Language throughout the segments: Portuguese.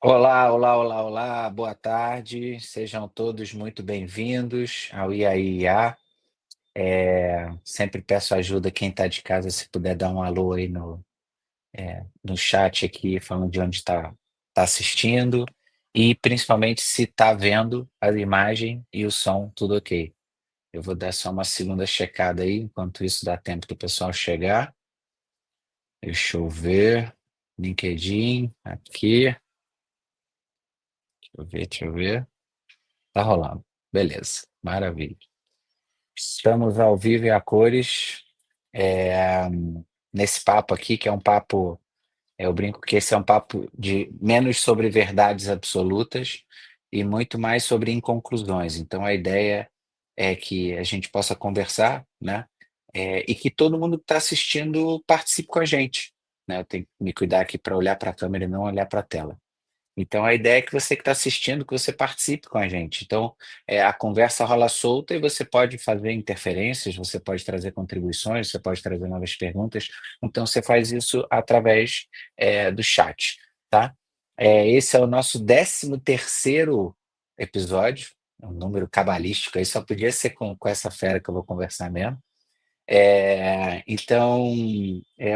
Olá, olá, olá, olá, boa tarde, sejam todos muito bem-vindos ao IAIA. Sempre peço ajuda quem está de casa, se puder dar um alô aí no chat aqui, falando de onde está assistindo e principalmente se está vendo a imagem e o som, tudo ok. Eu vou dar só uma segunda checada aí, enquanto isso dá tempo do pessoal chegar. Deixa eu ver. LinkedIn, aqui. Deixa eu ver. Tá rolando. Beleza, maravilha. Estamos ao vivo e a cores, é, nesse papo aqui, que é um papo, eu brinco que esse é um papo de menos sobre verdades absolutas e muito mais sobre inconclusões. Então, a ideia é que a gente possa conversar, né? E que todo mundo que está assistindo participe com a gente, né? Eu tenho que me cuidar aqui para olhar para a câmera e não olhar para a tela. Então, a ideia é que você que está assistindo, que você participe com a gente. Então, a conversa rola solta e você pode fazer interferências, você pode trazer contribuições, você pode trazer novas perguntas. Então, você faz isso através do chat, tá? Esse é o nosso 13º episódio, é um número cabalístico, aí só podia ser com essa fera que eu vou conversar mesmo. Então,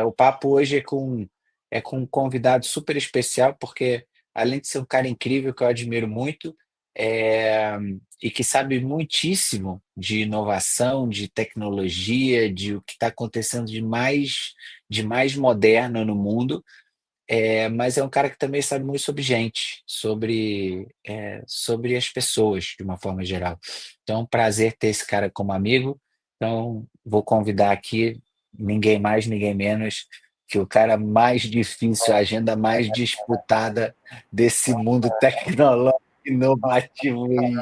o papo hoje é com um convidado super especial, porque além de ser um cara incrível que eu admiro muito, é, e que sabe muitíssimo de inovação, de tecnologia, de o que está acontecendo de mais moderno no mundo, mas é um cara que também sabe muito sobre gente, sobre as pessoas, de uma forma geral. Então, é um prazer ter esse cara como amigo. Então, vou convidar aqui ninguém mais, ninguém menos que o cara mais difícil, a agenda mais disputada desse mundo tecnológico, inovativo e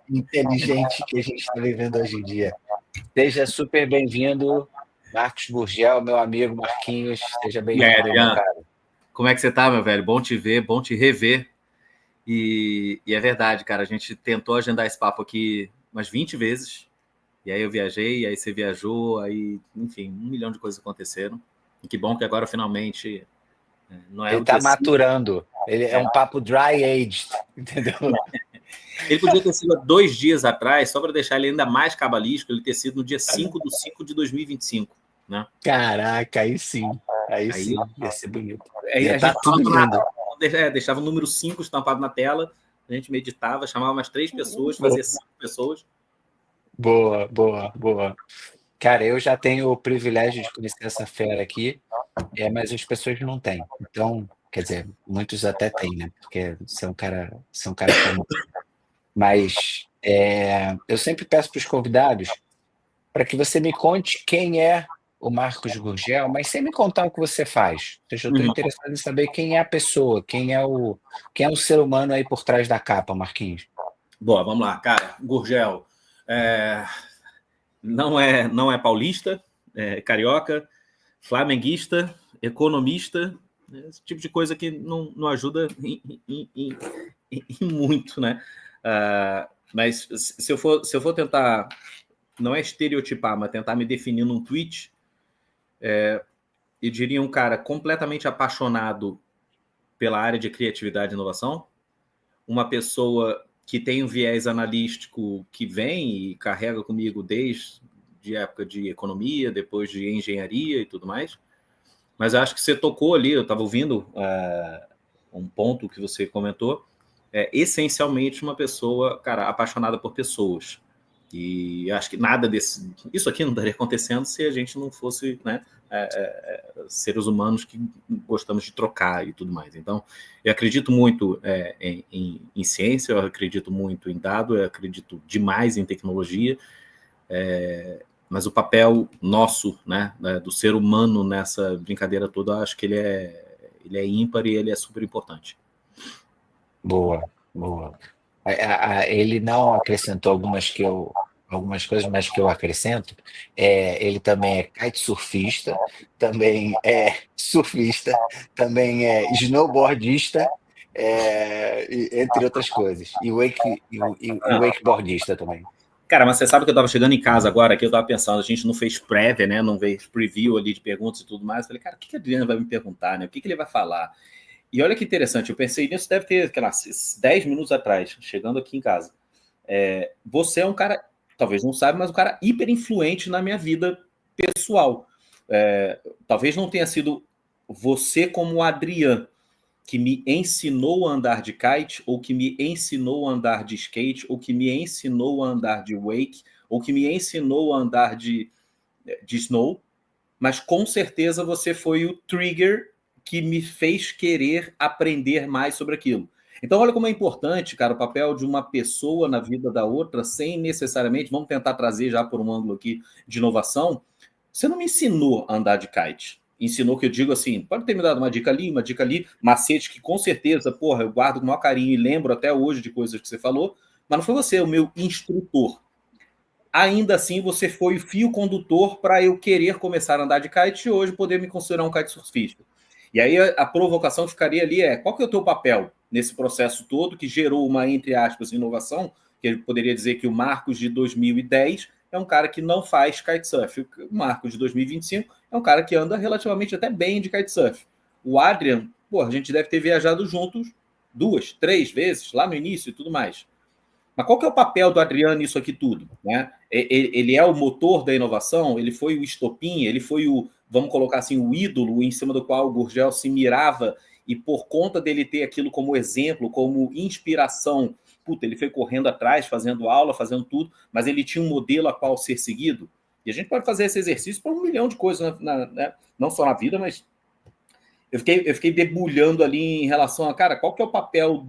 inteligente que a gente está vivendo hoje em dia. Seja super bem-vindo, Marcos Gurgel, meu amigo Marquinhos. Seja E aí, bem-vindo aí, meu Adriano, cara. como é que você tá, meu velho? Bom te ver, bom te rever. E é verdade, cara, a gente tentou agendar esse papo aqui umas 20 vezes, e aí eu viajei, aí você viajou, aí, enfim, 1 milhão de coisas aconteceram. E que bom que agora, finalmente, não é Ele no está dia 5. maturando. Ele é um papo dry aged, entendeu? Ele podia ter sido há 2 dias atrás, só para deixar ele ainda mais cabalístico, ele ter sido no dia 5/5/2025, né? Caraca, aí sim. Aí Aí, sim, ia ser bonito. aí Ia a estar gente falava tudo nada, lindo. deixava o número 5 estampado na tela, a gente meditava, chamava umas 3 pessoas, fazia 5 pessoas. Boa, boa, boa. Cara, eu já tenho o privilégio de conhecer essa fera aqui, mas as pessoas não têm. Então, quer dizer, muitos até têm, né? Porque são um cara famoso. Mas eu sempre peço para os convidados para que você me conte quem é o Marcos Gurgel, mas sem me contar o que você faz. Ou seja, eu estou Uhum. interessado em saber quem é a pessoa, quem é o ser humano aí por trás da capa, Marquinhos. Boa, vamos lá, cara. Gurgel é, não é paulista, é carioca, flamenguista, economista, esse tipo de coisa que não ajuda em muito, né? Mas se eu for tentar, não é estereotipar, mas tentar me definir num tweet, eu diria um cara completamente apaixonado pela área de criatividade e inovação, uma pessoa que tem um viés analítico que vem e carrega comigo desde a época de economia, depois de engenharia e tudo mais. Mas eu acho que você tocou ali, eu estava ouvindo um ponto que você comentou, essencialmente uma pessoa, cara, apaixonada por pessoas. E acho que nada isso aqui não estaria acontecendo se a gente não fosse, né, seres humanos que gostamos de trocar e tudo mais. Então, eu acredito muito em ciência, eu acredito muito em dado, eu acredito demais em tecnologia, mas o papel nosso, né, do ser humano nessa brincadeira toda, eu acho que ele é ímpar e ele é super importante. Boa, boa. Ele não acrescentou algumas coisas, mas que eu acrescento. Ele também é kitesurfista, também é surfista, também é snowboardista, entre outras coisas. E wakeboardista também. Cara, mas você sabe que eu estava chegando em casa agora, que eu estava pensando, a gente não fez prévia, né? Não fez preview ali de perguntas e tudo mais. Eu falei, cara, o que a Adriana vai me perguntar, né? O que ele vai falar? E olha que interessante, eu pensei nisso, deve ter, sei lá, 10 minutos atrás, chegando aqui em casa. Você é um cara, talvez não saiba, mas um cara hiper influente na minha vida pessoal. Talvez não tenha sido você como o Adrian, que me ensinou a andar de kite, ou que me ensinou a andar de skate, ou que me ensinou a andar de wake, ou que me ensinou a andar de snow, mas com certeza você foi o trigger que me fez querer aprender mais sobre aquilo. Então, olha como é importante, cara, o papel de uma pessoa na vida da outra, sem necessariamente, vamos tentar trazer já por um ângulo aqui de inovação, você não me ensinou a andar de kite. Ensinou que eu digo assim, pode ter me dado uma dica ali, macete que com certeza, porra, eu guardo com o maior carinho e lembro até hoje de coisas que você falou, mas não foi você o meu instrutor. Ainda assim, você foi o fio condutor para eu querer começar a andar de kite e hoje poder me considerar um kitesurfista. E aí a provocação ficaria ali qual que é o teu papel nesse processo todo que gerou uma, entre aspas, inovação, que ele poderia dizer que o Marcos de 2010 é um cara que não faz kitesurf. O Marcos de 2025 é um cara que anda relativamente até bem de kitesurf. O Adrian, a gente deve ter viajado juntos 2, 3 vezes lá no início e tudo mais. Mas qual que é o papel do Adriano nisso aqui tudo? Né? Ele é o motor da inovação, ele foi o estopim, ele foi o, vamos colocar assim, o ídolo em cima do qual o Gurgel se mirava e por conta dele ter aquilo como exemplo, como inspiração, ele foi correndo atrás, fazendo aula, fazendo tudo, mas ele tinha um modelo a qual ser seguido. E a gente pode fazer esse exercício para 1 milhão de coisas, né? Não só na vida, mas eu fiquei debulhando ali em relação a, cara, qual que é o papel,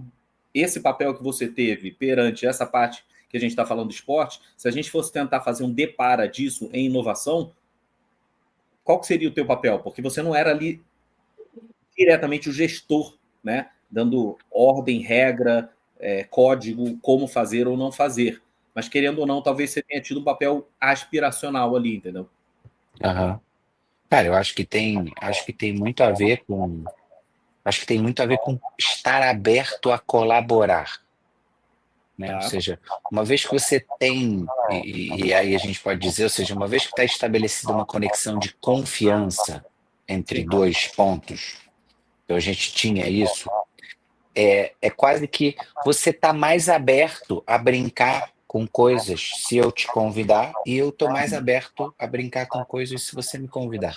esse papel que você teve perante essa parte que a gente está falando do esporte, se a gente fosse tentar fazer um depara disso em inovação, qual que seria o teu papel? Porque você não era ali diretamente o gestor, né? Dando ordem, regra, código, como fazer ou não fazer. Mas, querendo ou não, talvez você tenha tido um papel aspiracional ali, entendeu? Aham. Cara, eu acho que tem muito a ver com, acho que tem muito a ver com estar aberto a colaborar, né? Ou Tá. seja, uma vez que você tem, e aí a gente pode dizer, ou seja, uma vez que está estabelecida uma conexão de confiança entre Sim. dois pontos, então a gente tinha isso, é quase que você está mais aberto a brincar com coisas se eu te convidar, e eu estou mais aberto a brincar com coisas se você me convidar.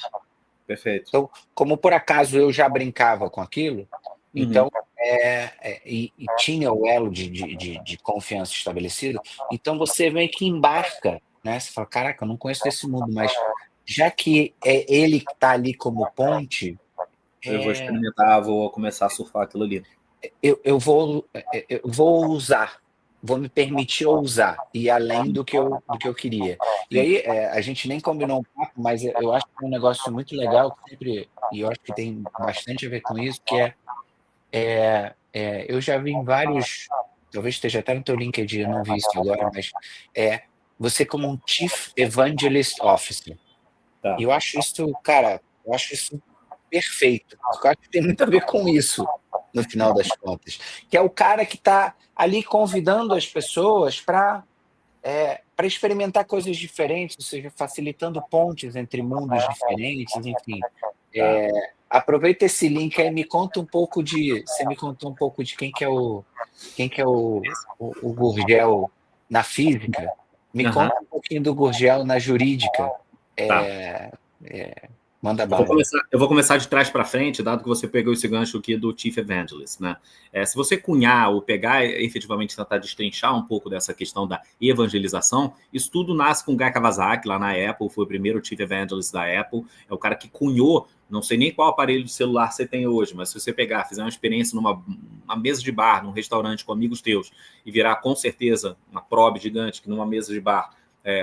Perfeito. Então, como por acaso eu já brincava com aquilo, Uhum. então, e tinha o elo de confiança estabelecido, então você vem que embarca, né? Você fala, caraca, eu não conheço desse mundo, mas já que é ele que está ali como ponte, Eu vou é, experimentar, vou começar a surfar aquilo ali. eu vou usar, vou me permitir ousar, ir além do que eu queria. E Sim. aí, a gente nem combinou um papo, mas eu acho que é um negócio muito legal, que sempre, e eu acho que tem bastante a ver com isso, que eu já vi em vários, talvez esteja até no teu LinkedIn, eu não vi isso agora, mas é você como um Chief Evangelist Officer. E Tá. eu acho isso, cara, eu acho isso perfeito, porque eu acho que tem muito a ver com isso, no final das contas, que é o cara que está ali convidando as pessoas para experimentar coisas diferentes, ou seja, facilitando pontes entre mundos diferentes, enfim. Tá. Aproveita esse link aí, me conta um pouco de, você me contou um pouco de quem que é o Gurgel na física, me Aham. conta um pouquinho do Gurgel na jurídica. Tá. É, Manda Eu vou bala aí. começar, eu vou começar de trás para frente, dado que você pegou esse gancho aqui do Chief Evangelist, né? Se você cunhar ou pegar, efetivamente tentar destrinchar um pouco dessa questão da evangelização, isso tudo nasce com o Guy Kawasaki lá na Apple, foi o primeiro Chief Evangelist da Apple, é o cara que cunhou, não sei nem qual aparelho de celular você tem hoje, mas se você pegar, fizer uma experiência numa mesa de bar, num restaurante com amigos teus, e virar com certeza uma probe gigante que numa mesa de bar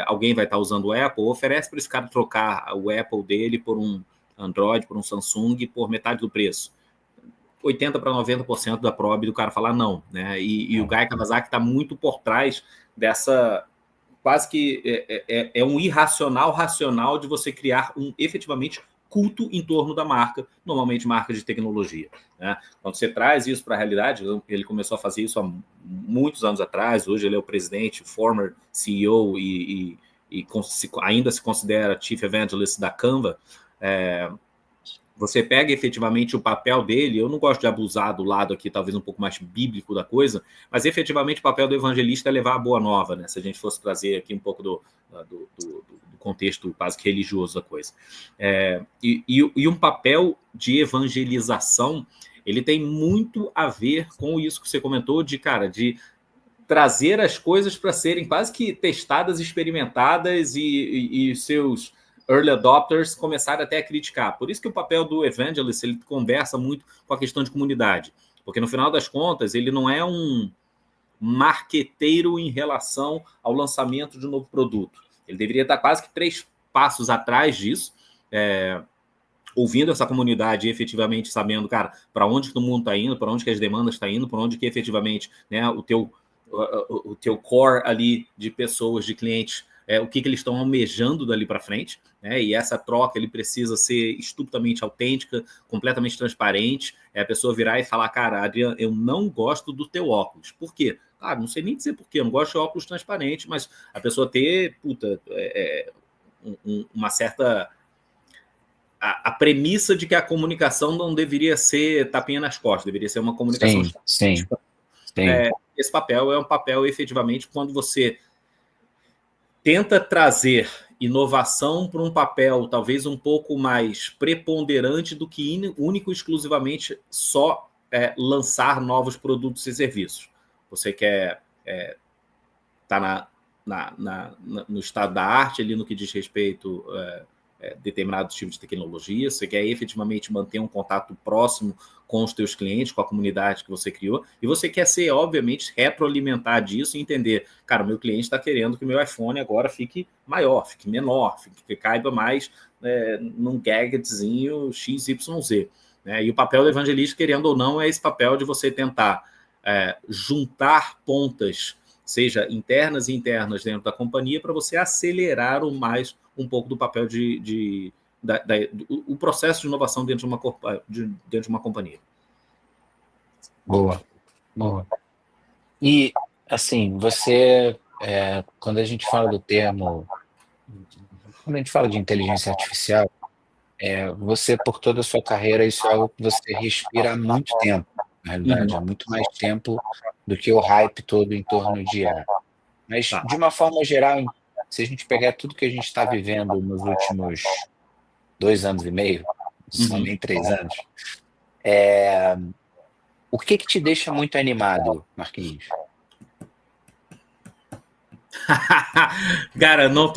alguém vai estar usando o Apple, oferece para esse cara trocar o Apple dele por um Android, por um Samsung, por metade do preço. 80% para 90% da probe do cara falar não, né? E o Guy Kawasaki está muito por trás dessa, quase que é um irracional racional de você criar efetivamente culto em torno da marca, normalmente marca de tecnologia, né? Quando você traz isso para a realidade, ele começou a fazer isso há muitos anos atrás, hoje ele é o presidente, former CEO e ainda se considera Chief Evangelist da Canva. você pega efetivamente o papel dele, eu não gosto de abusar do lado aqui, talvez um pouco mais bíblico da coisa, mas efetivamente o papel do evangelista é levar a boa nova, né? Se a gente fosse trazer aqui um pouco do contexto quase que religioso da coisa. E um papel de evangelização, ele tem muito a ver com isso que você comentou, de trazer as coisas para serem quase que testadas, experimentadas e seus early adopters começaram até a criticar. Por isso que o papel do evangelist, ele conversa muito com a questão de comunidade, porque no final das contas ele não é um marqueteiro em relação ao lançamento de um novo produto. Ele deveria estar quase que 3 passos atrás disso, ouvindo essa comunidade e efetivamente sabendo, cara, para onde que o mundo está indo, para onde que as demandas estão indo, para onde que efetivamente, né, o teu core ali de pessoas, de clientes, o que eles estão almejando dali para frente, né? E essa troca ele precisa ser estupidamente autêntica, completamente transparente. A pessoa virar e falar, cara, Adriano, eu não gosto do teu óculos. Por quê? Ah, não sei nem dizer por quê, eu não gosto de óculos transparentes, mas a pessoa ter, uma certa... A premissa de que a comunicação não deveria ser tapinha nas costas, deveria ser uma comunicação... Sim. Esse papel é um papel, efetivamente, quando você tenta trazer inovação para um papel talvez um pouco mais preponderante do que único e exclusivamente só lançar novos produtos e serviços. Você quer estar no estado da arte, ali no que diz respeito determinado tipo de tecnologia, você quer efetivamente manter um contato próximo com os teus clientes, com a comunidade que você criou, e você quer ser, obviamente, retroalimentar disso e entender, cara, o meu cliente está querendo que o meu iPhone agora fique maior, fique menor, que caiba mais num gadgetzinho XYZ. Né? E o papel do evangelista, querendo ou não, é esse papel de você tentar juntar pontas, seja internas e internas dentro da companhia, para você acelerar um pouco do papel o processo de inovação dentro de uma companhia. Boa. E, assim, você, quando a gente fala quando a gente fala de inteligência artificial, você, por toda a sua carreira, isso é algo que você respira há muito tempo, na realidade, há muito mais tempo do que o hype todo em torno de IA. Mas, de uma forma geral, se a gente pegar tudo que a gente está vivendo nos últimos 2 anos e meio, não são nem 3 anos, o que te deixa muito animado, Marquinhos? Cara, eu não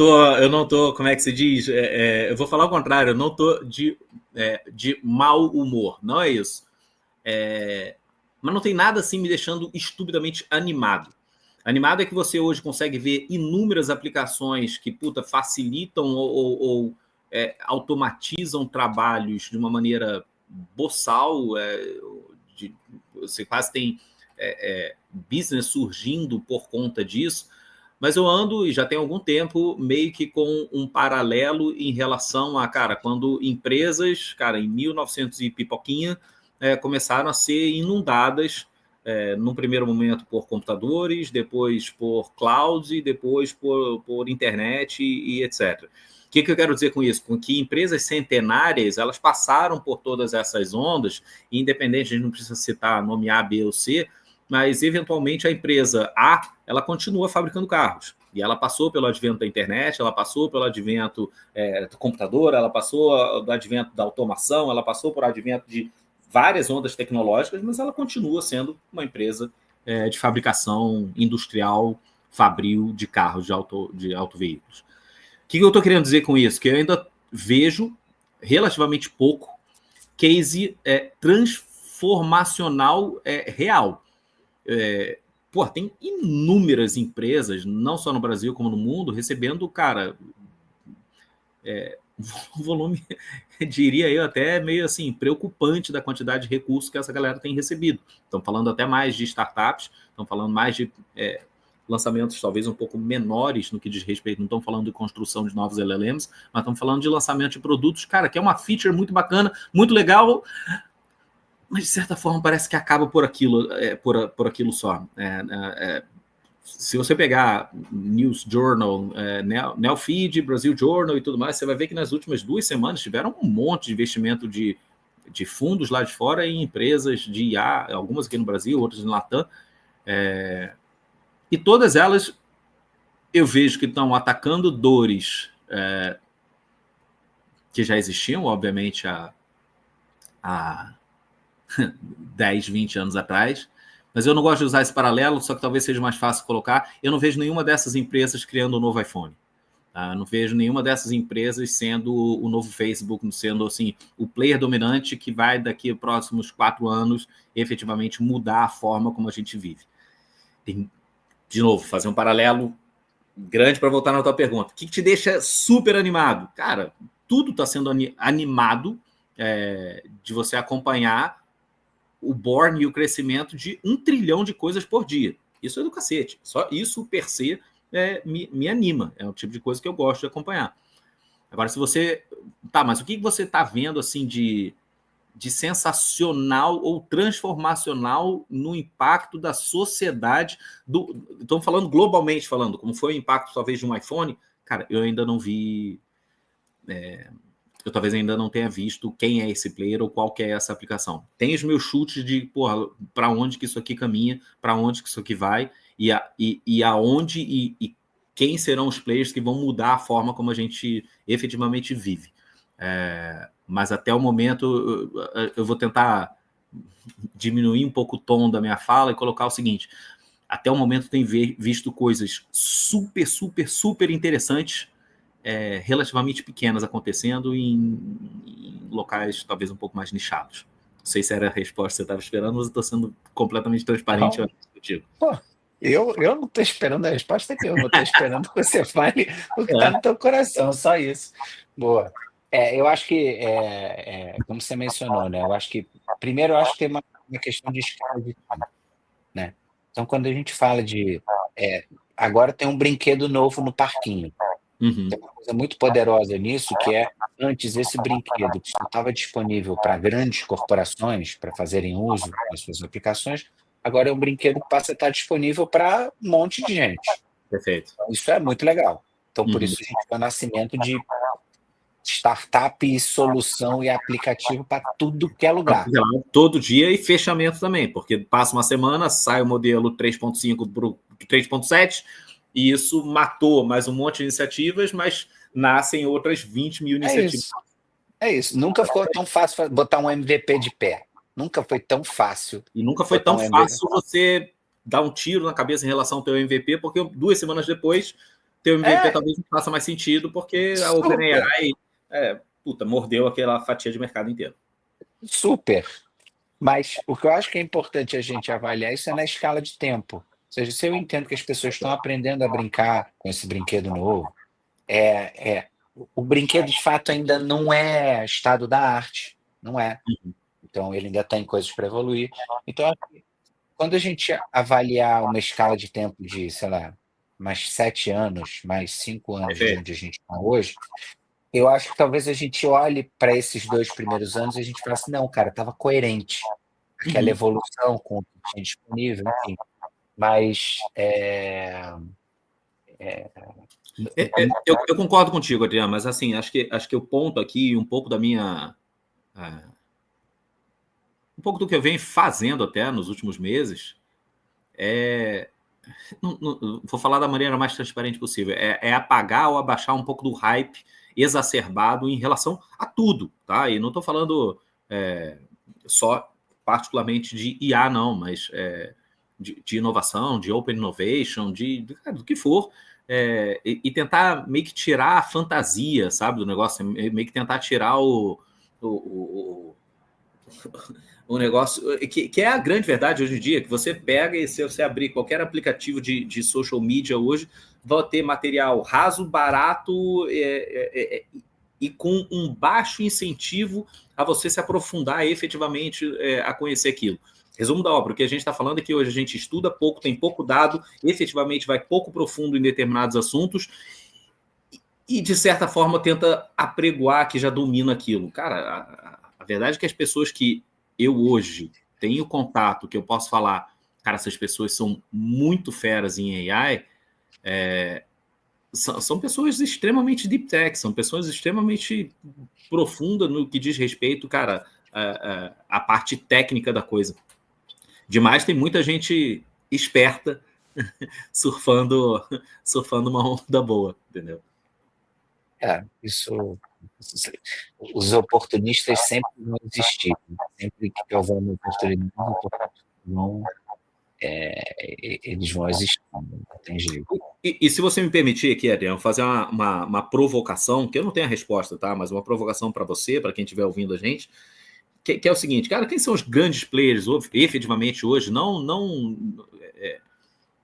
tô, como é que se diz? Eu vou falar o contrário, eu não tô de mau humor, não é isso. Mas não tem nada assim me deixando estupidamente animado. Animado é que você hoje consegue ver inúmeras aplicações que facilitam ou automatizam trabalhos de uma maneira boçal. Você quase tem business surgindo por conta disso. Mas eu ando, e já tem algum tempo, meio que com um paralelo em relação a, quando empresas, em 1900 e pipoquinha, começaram a ser inundadas, num primeiro momento por computadores, depois por cloud, e depois por internet e etc. O que eu quero dizer com isso? Com que empresas centenárias, elas passaram por todas essas ondas, independente, a gente não precisa citar nome A, B ou C, mas eventualmente a empresa A, ela continua fabricando carros. E ela passou pelo advento da internet, ela passou pelo advento do computador, ela passou do advento da automação, ela passou por advento de várias ondas tecnológicas, mas ela continua sendo uma empresa de fabricação industrial, fabril de carros de autoveículos. O que eu estou querendo dizer com isso? Que eu ainda vejo relativamente pouco case transformacional real. Tem inúmeras empresas, não só no Brasil como no mundo, recebendo, um volume, diria eu, até meio assim, preocupante da quantidade de recursos que essa galera tem recebido. Estão falando até mais de startups, estão falando mais de lançamentos talvez um pouco menores no que diz respeito, não estão falando de construção de novos LLMs, mas estão falando de lançamento de produtos, que é uma feature muito bacana, muito legal, mas de certa forma parece que acaba por aquilo, por aquilo só. Se você pegar News Journal, Neofeed, Brasil Journal e tudo mais, você vai ver que nas últimas 2 semanas tiveram um monte de investimento de de fundos lá de fora e empresas de IA, algumas aqui no Brasil, outras no Latam, e todas elas eu vejo que estão atacando dores que já existiam, obviamente, há 10, 20 anos atrás, mas eu não gosto de usar esse paralelo, só que talvez seja mais fácil colocar. Eu não vejo nenhuma dessas empresas criando um novo iPhone. Não vejo nenhuma dessas empresas sendo o novo Facebook, sendo assim, o player dominante que vai, daqui aos próximos 4 anos, efetivamente mudar a forma como a gente vive. Tem, de novo, fazer um paralelo grande para voltar na tua pergunta. O que te deixa super animado? Cara, tudo está sendo animado de você acompanhar o burn e o crescimento de 1 trilhão de coisas por dia. Isso é do cacete. Só isso, per se, me anima. É o tipo de coisa que eu gosto de acompanhar. Agora, se você... Tá, mas o que você está vendo assim de sensacional ou transformacional no impacto da sociedade? Estamos falando globalmente, como foi o impacto talvez de um iPhone. Cara, eu ainda não vi... eu talvez ainda não tenha visto quem é esse player ou qual que é essa aplicação. Tem os meus chutes de para onde que isso aqui caminha, para onde que isso aqui vai, e aonde e quem serão os players que vão mudar a forma como a gente efetivamente vive. Mas até o momento eu vou tentar diminuir um pouco o tom da minha fala e colocar o seguinte: até o momento tem visto coisas super, super, super interessantes, relativamente pequenas acontecendo em locais talvez um pouco mais nichados. Não sei se era a resposta que você estava esperando, mas eu estou sendo completamente transparente contigo. Eu não estou esperando a resposta nenhuma, eu estou esperando que você fale o que está no teu coração, só isso. Boa. Eu acho que, como você mencionou, né? Eu acho que, primeiro, eu acho que tem uma questão de escala de tempo, né? Então, quando a gente fala de... agora tem um brinquedo novo no parquinho. Uhum. Tem uma coisa muito poderosa nisso, que antes esse brinquedo que só estava disponível para grandes corporações, para fazerem uso das suas aplicações, agora é um brinquedo que passa a estar disponível para um monte de gente. Perfeito. Isso é muito legal. Então, por isso a gente tem o nascimento de startup e solução e aplicativo para tudo que é lugar. Todo dia, e fechamento também, porque passa uma semana, sai o modelo 3.5 para o 3.7, e isso matou mais um monte de iniciativas, mas nascem outras 20 mil iniciativas. É isso. Nunca ficou tão fácil botar um MVP de pé. Nunca foi tão fácil. E nunca foi tão fácil você dar um tiro na cabeça em relação ao teu MVP, porque 2 semanas depois, teu MVP talvez não faça mais sentido, porque a OpenAI mordeu aquela fatia de mercado inteiro. Super. Mas o que eu acho que é importante a gente avaliar isso é na escala de tempo. Ou seja, se eu entendo que as pessoas estão aprendendo a brincar com esse brinquedo novo, o brinquedo de fato ainda não é estado da arte, não é. Então ele ainda está em coisas para evoluir. Então, quando a gente avaliar uma escala de tempo de, sei lá, mais 7 anos, mais 5 anos de onde a gente está hoje, eu acho que talvez a gente olhe para esses 2 primeiros anos e a gente fale assim, não, cara, estava coerente. Aquela evolução com o que tinha disponível, enfim. Mas eu concordo contigo, Adriano, mas assim, acho que o ponto aqui, um pouco da minha... um pouco do que eu venho fazendo até nos últimos meses, vou falar da maneira mais transparente possível, é apagar ou abaixar um pouco do hype exacerbado em relação a tudo, tá? E não estou falando só particularmente de IA, não, mas de inovação, de open innovation, do que for, e tentar meio que tirar a fantasia, sabe, do negócio, meio que tentar tirar o negócio, que é a grande verdade hoje em dia, que você pega e se você abrir qualquer aplicativo de social media hoje, vai ter material raso, barato e com um baixo incentivo a você se aprofundar efetivamente a conhecer aquilo. Resumo da obra, o que a gente está falando é que hoje a gente estuda pouco, tem pouco dado, efetivamente vai pouco profundo em determinados assuntos e, de certa forma, tenta apregoar que já domina aquilo. Cara, a verdade é que as pessoas que eu hoje tenho contato, que eu posso falar, cara, essas pessoas são muito feras em AI, são pessoas extremamente deep tech, são pessoas extremamente profundas no que diz respeito, cara, a parte técnica da coisa. Demais, tem muita gente esperta surfando uma onda boa, entendeu? Isso. Os oportunistas sempre vão existir. Sempre que houver uma oportunidade, os oportunistas eles vão existir. Não tem jeito. E se você me permitir aqui, Adriano, fazer uma provocação, que eu não tenho a resposta, tá? Mas uma provocação para você, para quem estiver ouvindo a gente, que é o seguinte, cara, quem são os grandes players efetivamente hoje, não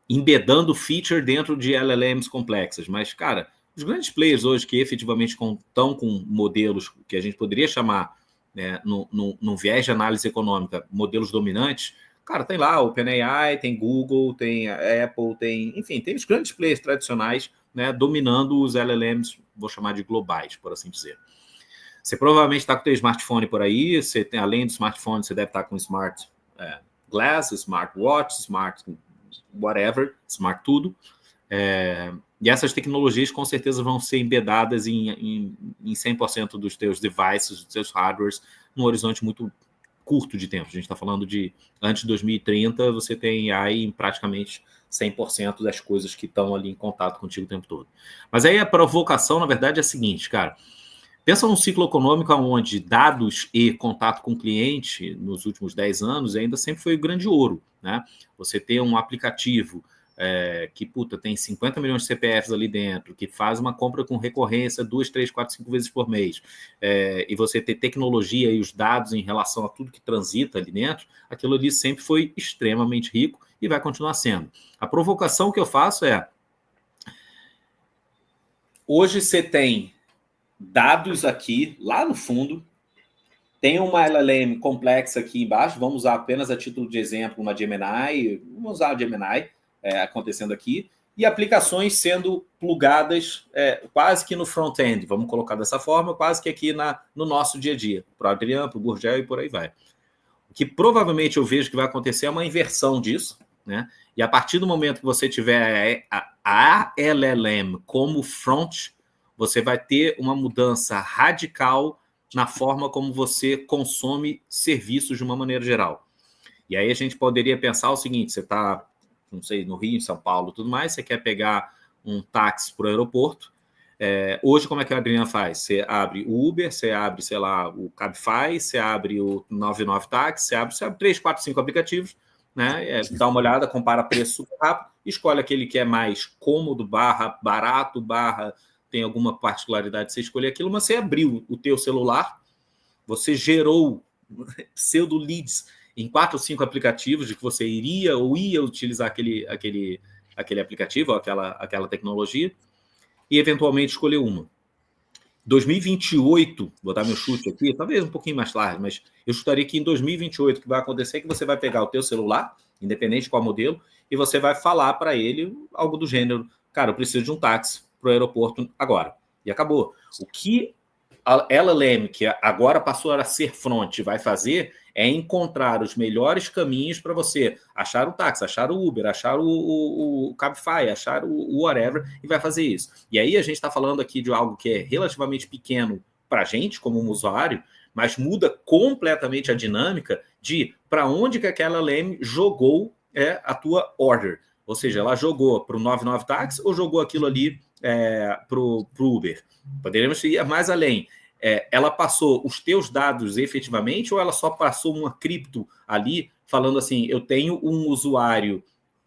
embedando feature dentro de LLMs complexas, mas, cara, os grandes players hoje que efetivamente estão com modelos que a gente poderia chamar, né, no viés de análise econômica, modelos dominantes, cara, tem lá o OpenAI, tem Google, tem a Apple, enfim, tem os grandes players tradicionais, né, dominando os LLMs, vou chamar de globais, por assim dizer. Você provavelmente está com o seu smartphone por aí, você tem, além do smartphone, você deve estar com smart glass, smartwatch, smart whatever, smart tudo. E essas tecnologias com certeza vão ser embedadas em 100% dos teus devices, dos teus hardwares, num horizonte muito curto de tempo. A gente está falando de antes de 2030, você tem AI em praticamente 100% das coisas que estão ali em contato contigo o tempo todo. Mas aí a provocação, na verdade, é a seguinte, cara. Pensa num ciclo econômico onde dados e contato com o cliente nos últimos 10 anos ainda sempre foi o grande ouro, né? Você ter um aplicativo que, tem 50 milhões de CPFs ali dentro, que faz uma compra com recorrência 2, 3, 4, 5 vezes por mês, e você ter tecnologia e os dados em relação a tudo que transita ali dentro, aquilo ali sempre foi extremamente rico e vai continuar sendo. A provocação que eu faço hoje você tem dados aqui, lá no fundo, tem uma LLM complexa aqui embaixo, vamos usar apenas a título de exemplo uma Gemini, vamos usar a Gemini acontecendo aqui, e aplicações sendo plugadas quase que no front-end, vamos colocar dessa forma, quase que aqui no nosso dia a dia, para o Adriano, para o Gurgel e por aí vai. O que provavelmente eu vejo que vai acontecer é uma inversão disso, né? E a partir do momento que você tiver a LLM como front, você vai ter uma mudança radical na forma como você consome serviços de uma maneira geral. E aí a gente poderia pensar o seguinte, você está, não sei, no Rio, em São Paulo, tudo mais, você quer pegar um táxi para o aeroporto. Hoje, como é que a Adriana faz? Você abre o Uber, você abre, sei lá, o Cabify, você abre o 99 Táxi, você abre 3, 4, 5 aplicativos, né? Dá uma olhada, compara preço super rápido, escolhe aquele que é mais cômodo, barato, tem alguma particularidade de você escolher aquilo, mas você abriu o teu celular, você gerou pseudo leads em 4 ou 5 aplicativos de que você iria ou ia utilizar aquele aplicativo, ou aquela tecnologia, e eventualmente escolher uma. 2028, vou dar meu chute aqui, talvez um pouquinho mais tarde, mas eu chutaria que em 2028 o que vai acontecer é que você vai pegar o teu celular, independente de qual modelo, e você vai falar para ele algo do gênero, cara, eu preciso de um táxi para o aeroporto agora. E acabou. O que a LLM, que agora passou a ser front, vai fazer é encontrar os melhores caminhos para você achar o táxi, achar o Uber, achar o Cabify, achar o whatever, e vai fazer isso. E aí a gente está falando aqui de algo que é relativamente pequeno para a gente, como um usuário, mas muda completamente a dinâmica de para onde que aquela LLM jogou a tua order. Ou seja, ela jogou para o 99 Táxi ou jogou aquilo ali para o Uber. Poderíamos ir mais além. Ela passou os teus dados efetivamente ou ela só passou uma cripto ali, falando assim, eu tenho um usuário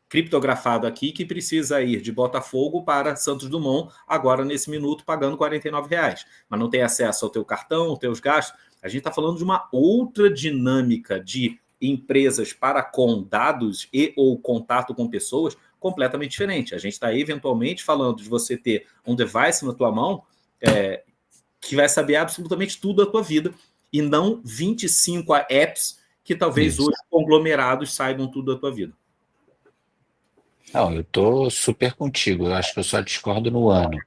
criptografado aqui que precisa ir de Botafogo para Santos Dumont agora nesse minuto pagando R$49, mas não tem acesso ao teu cartão, aos teus gastos. A gente está falando de uma outra dinâmica de empresas para com dados e ou contato com pessoas completamente diferente. A gente está eventualmente falando de você ter um device na tua mão que vai saber absolutamente tudo da tua vida e não 25 apps que talvez hoje conglomerados saibam tudo da tua vida. Não, eu tô super contigo. Eu acho que eu só discordo no ano.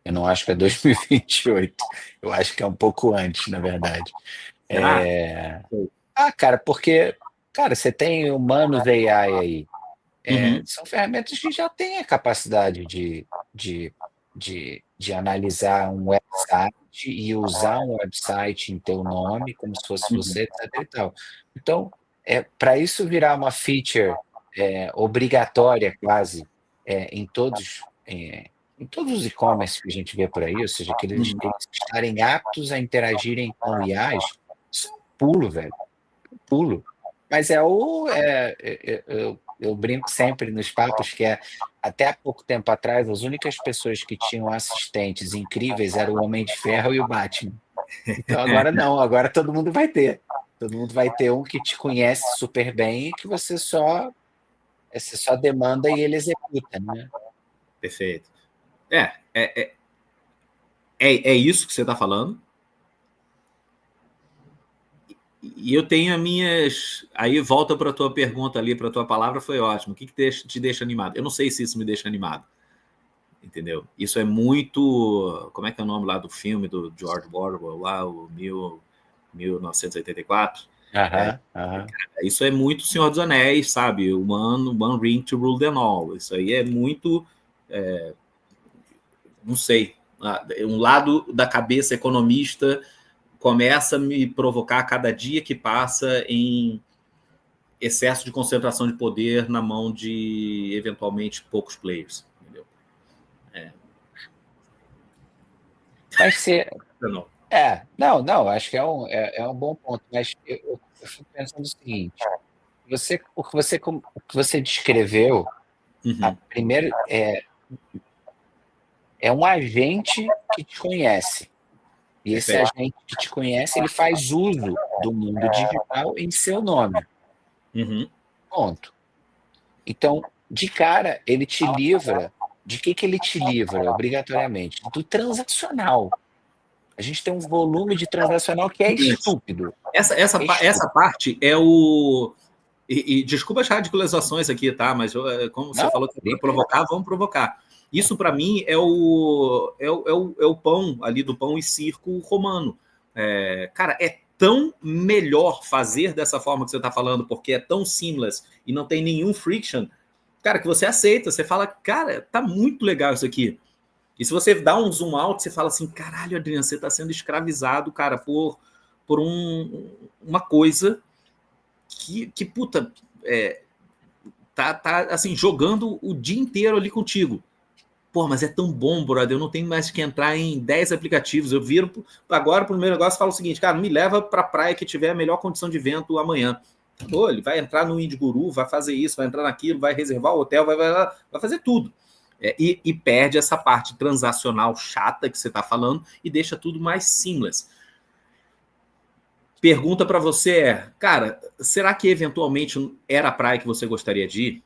Eu não acho que é 2028. Eu acho que é um pouco antes, na verdade. Cara, porque, cara, você tem humanos AI aí. São ferramentas que já têm a capacidade de de analisar um website e usar um website em teu nome, como se fosse Uhum. você, etc e tal. Então, para isso virar uma feature, obrigatória quase, em todos os e-commerce que a gente vê por aí, ou seja, que eles Uhum. estarem aptos a interagirem com IAs, isso é um pulo, velho, um pulo. Mas eu brinco sempre nos papos que até há pouco tempo atrás, as únicas pessoas que tinham assistentes incríveis eram o Homem de Ferro e o Batman. Então agora não, agora todo mundo vai ter. Todo mundo vai ter um que te conhece super bem e que você só demanda e ele executa, né? Perfeito. É isso que você está falando. E eu tenho as minhas. Aí volta para a tua pergunta ali, para a tua palavra, foi ótimo. O que te deixa animado? Eu não sei se isso me deixa animado. Entendeu? Isso é muito. Como é que é o nome lá do filme do George Orwell, lá, o 1984? Aham, aham. Isso é muito Senhor dos Anéis, sabe? One ring to rule them all. Isso aí é muito. Não sei. Um lado da cabeça economista começa a me provocar a cada dia que passa em excesso de concentração de poder na mão de, eventualmente, poucos players. Entendeu? Vai ser. Não. Não, acho que é um bom ponto, mas eu fico pensando o seguinte: o que você descreveu, a Uhum. primeiro, é um agente que te conhece. E esse Perfeito. agente que te conhece, ele faz uso do mundo digital em seu nome. Uhum. Ponto. Então, de cara, ele te livra. De que ele te livra, obrigatoriamente? Do transacional. A gente tem um volume de transacional que é estúpido. É Essa estúpido. parte é o. E desculpa as ridicularizações aqui, tá? Mas como você Não, falou que é para brinca. provocar, vamos provocar. Isso, para mim, é o pão ali do pão e circo romano. Cara, é tão melhor fazer dessa forma que você está falando, porque é tão seamless e não tem nenhum friction, cara, que você aceita. Você fala, cara, tá muito legal isso aqui. E se você dá um zoom out, você fala assim, caralho, Adriano, você está sendo escravizado, cara, por uma coisa que puta, tá assim, jogando o dia inteiro ali contigo. Pô, mas é tão bom, brother, eu não tenho mais que entrar em 10 aplicativos. Eu viro agora pro meu negócio e falo o seguinte, cara, me leva pra praia que tiver a melhor condição de vento amanhã. Pô, ele vai entrar no Indiguru, vai fazer isso, vai entrar naquilo, vai reservar o hotel, vai fazer tudo. E perde essa parte transacional chata que você está falando e deixa tudo mais seamless. Pergunta para você cara, será que eventualmente era a praia que você gostaria de ir?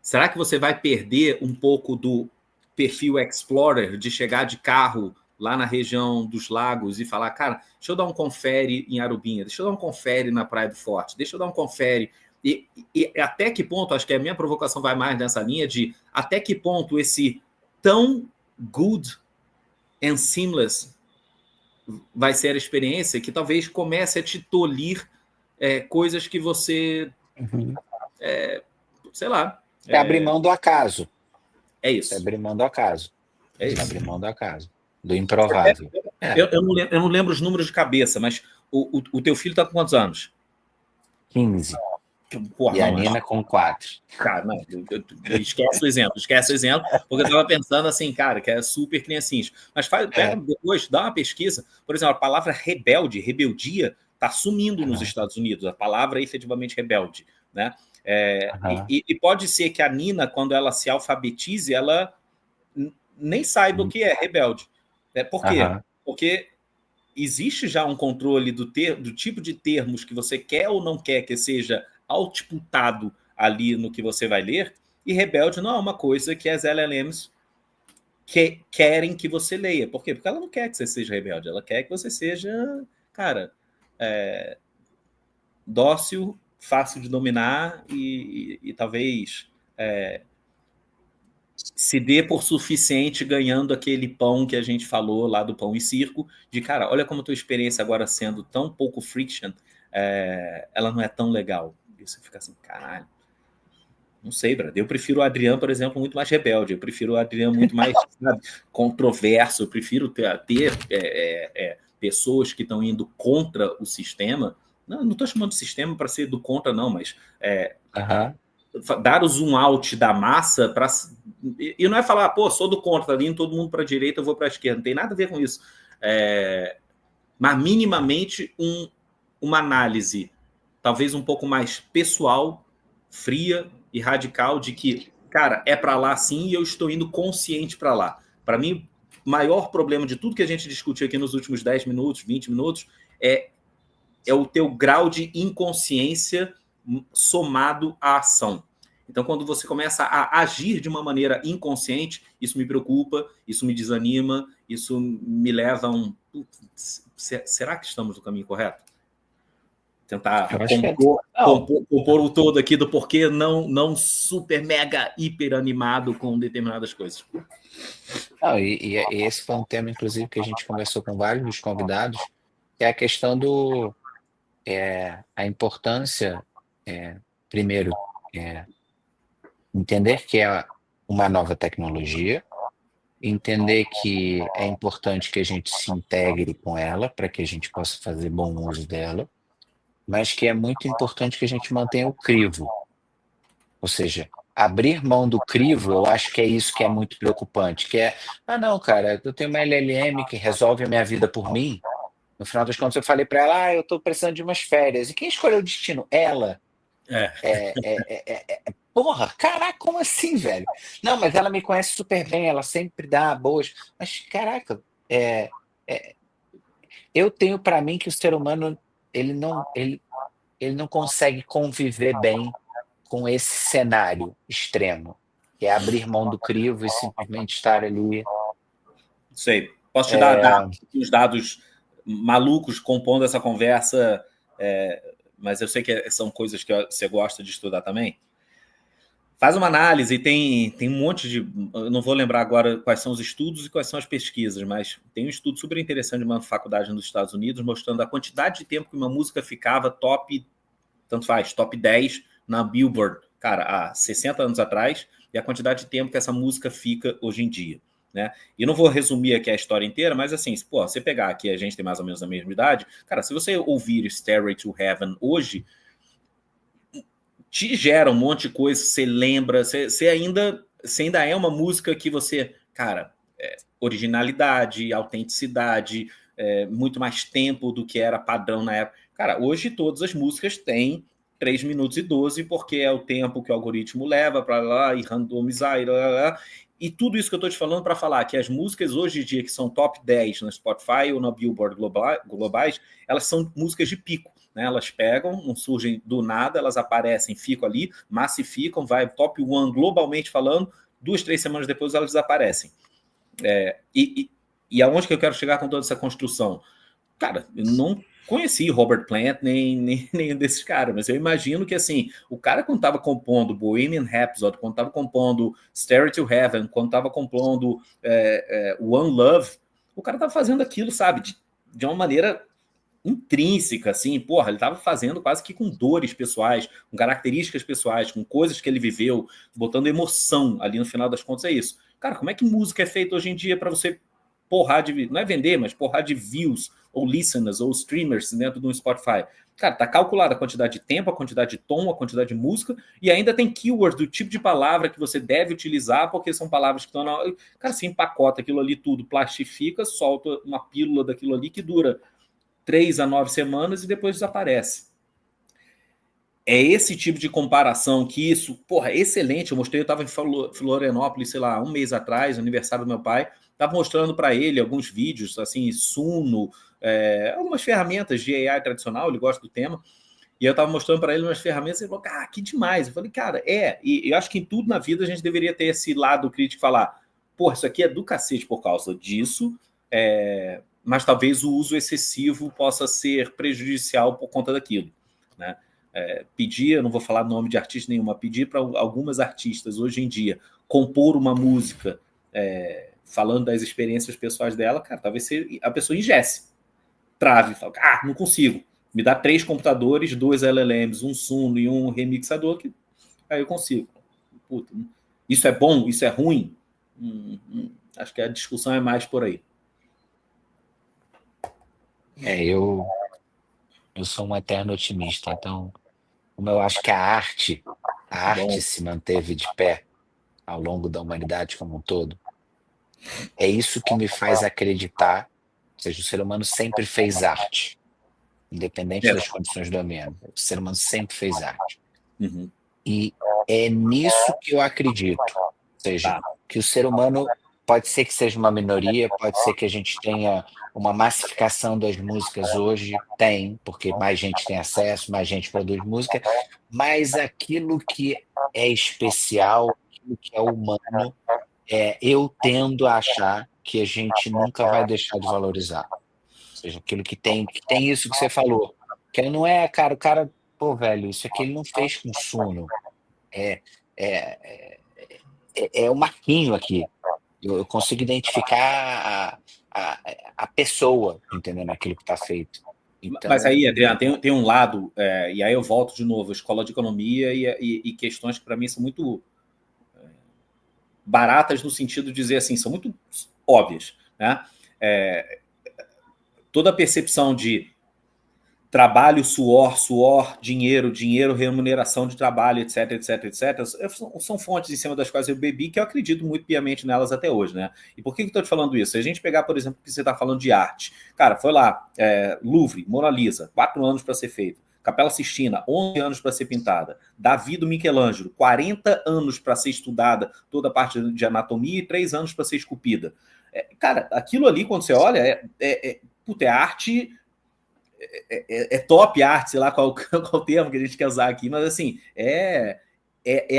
Será que você vai perder um pouco do perfil Explorer, de chegar de carro lá na região dos lagos e falar, cara, deixa eu dar um confere em Arubinha, deixa eu dar um confere na Praia do Forte, deixa eu dar um confere. E até que ponto, acho que a minha provocação vai mais nessa linha de até que ponto esse tão good and seamless vai ser a experiência que talvez comece a te tolir coisas que você, Uhum. sei lá, Você abre mão do acaso. é Você isso. abre mão do acaso. É Você isso. abre mão do acaso. Do improvável. Eu não lembro os números de cabeça, mas o teu filho está com quantos anos? 15. Porra, E a não, Nina com 4. cara, não, esquece o exemplo, porque eu estava pensando assim, cara, que é super criancinho. Mas pega É. depois, dá uma pesquisa. Por exemplo, a palavra rebelde, rebeldia, está sumindo nos Aham, Estados Unidos. A palavra é efetivamente rebelde, né? aham, E pode ser que a Nina, quando ela se alfabetize, ela nem saiba o que é rebelde. Por quê? aham. Porque existe já um controle do tipo de termos que você quer ou não quer que seja outputado ali no que você vai ler, e rebelde não é uma coisa que as LLMs querem que você leia. Por quê? Porque ela não quer que você seja rebelde, ela quer que você seja, cara, dócil, fácil de dominar e talvez se dê por suficiente ganhando aquele pão que a gente falou lá do pão e circo, de cara, olha como a tua experiência agora sendo tão pouco friction, ela não é tão legal. E você fica assim, caralho. Não sei, Brad. Eu prefiro o Adriano, por exemplo, muito mais rebelde. Eu prefiro o Adriano muito mais, sabe, controverso. Eu prefiro ter pessoas que estão indo contra o sistema. Não estou chamando de sistema para ser do contra, não, mas dar o zoom out da massa para. E não é falar, pô, sou do contra, tá indo todo mundo para a direita, eu vou para a esquerda. Não tem nada a ver com isso. Mas minimamente uma análise, talvez um pouco mais pessoal, fria e radical de que, cara, é para lá sim e eu estou indo consciente para lá. Para mim, o maior problema de tudo que a gente discutiu aqui nos últimos 10 minutos, 20 minutos, é o teu grau de inconsciência somado à ação. Então, quando você começa a agir de uma maneira inconsciente, isso me preocupa, isso me desanima, isso me leva a um... Será que estamos no caminho correto? Tentar compor o todo aqui do porquê não super, mega, hiper animado com determinadas coisas. Não, e esse foi um tema, inclusive, que a gente conversou com vários dos convidados, que é a questão a importância, primeiro, entender que é uma nova tecnologia, entender que é importante que a gente se integre com ela para que a gente possa fazer bom uso dela, mas que é muito importante que a gente mantenha o crivo. Ou seja, abrir mão do crivo, eu acho que é isso que é muito preocupante, que é, não, cara, eu tenho uma LLM que resolve a minha vida por mim. No final das contas, eu falei para ela, eu estou precisando de umas férias. E quem escolheu o destino? Ela. Porra, caraca, como assim, velho? Não, mas ela me conhece super bem, ela sempre dá boas. Mas, caraca, eu tenho para mim que o ser humano ele não consegue conviver bem com esse cenário extremo, que é abrir mão do crivo e simplesmente estar ali. Sei. Posso te dar os dados malucos compondo essa conversa, mas eu sei que são coisas que você gosta de estudar também. Faz uma análise, tem um monte de... Eu não vou lembrar agora quais são os estudos e quais são as pesquisas, mas tem um estudo super interessante de uma faculdade nos Estados Unidos mostrando a quantidade de tempo que uma música ficava top 10 na Billboard, cara, há 60 anos atrás, e a quantidade de tempo que essa música fica hoje em dia. Né? E não vou resumir aqui a história inteira, mas assim, pô, você pegar aqui, a gente tem mais ou menos a mesma idade, cara, se você ouvir Stairway to Heaven hoje, te gera um monte de coisa, você lembra, você ainda é uma música que você, cara, originalidade, autenticidade, muito mais tempo do que era padrão na época. Cara, hoje todas as músicas têm 3 minutos e 12, porque é o tempo que o algoritmo leva para lá e randomizar e tudo isso que eu estou te falando para falar que as músicas hoje em dia que são top 10 no Spotify ou na Billboard globais, elas são músicas de pico. Né? Elas pegam, não surgem do nada, elas aparecem, ficam ali, massificam, vai top 1 globalmente falando, 2, 3 semanas depois elas desaparecem. E aonde que eu quero chegar com toda essa construção? Cara, eu não conheci Robert Plant nem desses caras, mas eu imagino que assim, o cara quando estava compondo Bohemian Rhapsody, quando estava compondo Stairway to Heaven, quando estava compondo One Love, o cara estava fazendo aquilo, sabe, de uma maneira intrínseca, assim, porra, ele estava fazendo quase que com dores pessoais, com características pessoais, com coisas que ele viveu, botando emoção ali no final das contas, é isso. Cara, como é que música é feita hoje em dia para você porrar de... Não é vender, mas porrar de views, ou listeners, ou streamers dentro do Spotify? Cara, tá calculada a quantidade de tempo, a quantidade de tom, a quantidade de música, e ainda tem keywords do tipo de palavra que você deve utilizar, porque são palavras que estão na... Cara, você empacota aquilo ali tudo, plastifica, solta uma pílula daquilo ali que dura 3 a 9 semanas e depois desaparece. É esse tipo de comparação que isso, porra, é excelente. Eu mostrei, eu estava em Florianópolis, sei lá, um mês atrás, aniversário do meu pai, estava mostrando para ele alguns vídeos, assim, Suno, algumas ferramentas de AI tradicional, ele gosta do tema, e eu estava mostrando para ele umas ferramentas, e ele falou, cara, que demais. Eu falei, cara, e eu acho que em tudo na vida a gente deveria ter esse lado crítico e falar, porra, isso aqui é do cacete por causa disso, mas talvez o uso excessivo possa ser prejudicial por conta daquilo, né? Pedir, eu não vou falar nome de artista nenhuma, pedir para algumas artistas hoje em dia compor uma música falando das experiências pessoais dela, cara, talvez a pessoa ingesse, trave, fala, não consigo, me dá 3 computadores, 2 LLMs, um Suno e um remixador, que aí eu consigo. puta, isso é bom, isso é ruim? Acho que a discussão é mais por aí. Eu sou um eterno otimista, então, como eu acho que a arte Bom, se manteve de pé ao longo da humanidade como um todo, é isso que me faz acreditar, ou seja, o ser humano sempre fez arte, independente é. das condições do ambiente. O ser humano sempre fez arte. Uhum. E é nisso que eu acredito. Ou seja, Tá. que o ser humano pode ser que seja uma minoria, pode ser que a gente tenha uma massificação das músicas hoje, tem, porque mais gente tem acesso, mais gente produz música, mas aquilo que é especial, aquilo que é humano, eu tendo a achar que a gente nunca vai deixar de valorizar. Ou seja, aquilo que tem isso que você falou, que não é, cara, o cara, pô, velho, isso aqui ele não fez com sono. É, é, é o Marquinho aqui. Eu consigo identificar a pessoa, entendeu? Naquilo que está feito. Mas aí, Então, Adriano, tem um lado, e aí eu volto de novo, escola de economia e questões que para mim são muito baratas no sentido de dizer assim, são muito óbvias, né? É, toda a percepção de trabalho, suor, dinheiro, remuneração de trabalho, etc, etc, etc, são fontes em cima das quais eu bebi que eu acredito muito piamente nelas até hoje, né? E por que eu estou te falando isso? Se a gente pegar, por exemplo, que você está falando de arte, cara, foi lá, Louvre, Mona Lisa, 4 anos para ser feito. Capela Sistina, 11 anos para ser pintada. Davi do Michelangelo, 40 anos para ser estudada toda a parte de anatomia e 3 anos para ser esculpida. Cara, aquilo ali, quando você olha, puta, é arte top art, sei lá qual o termo que a gente quer usar aqui, mas assim, é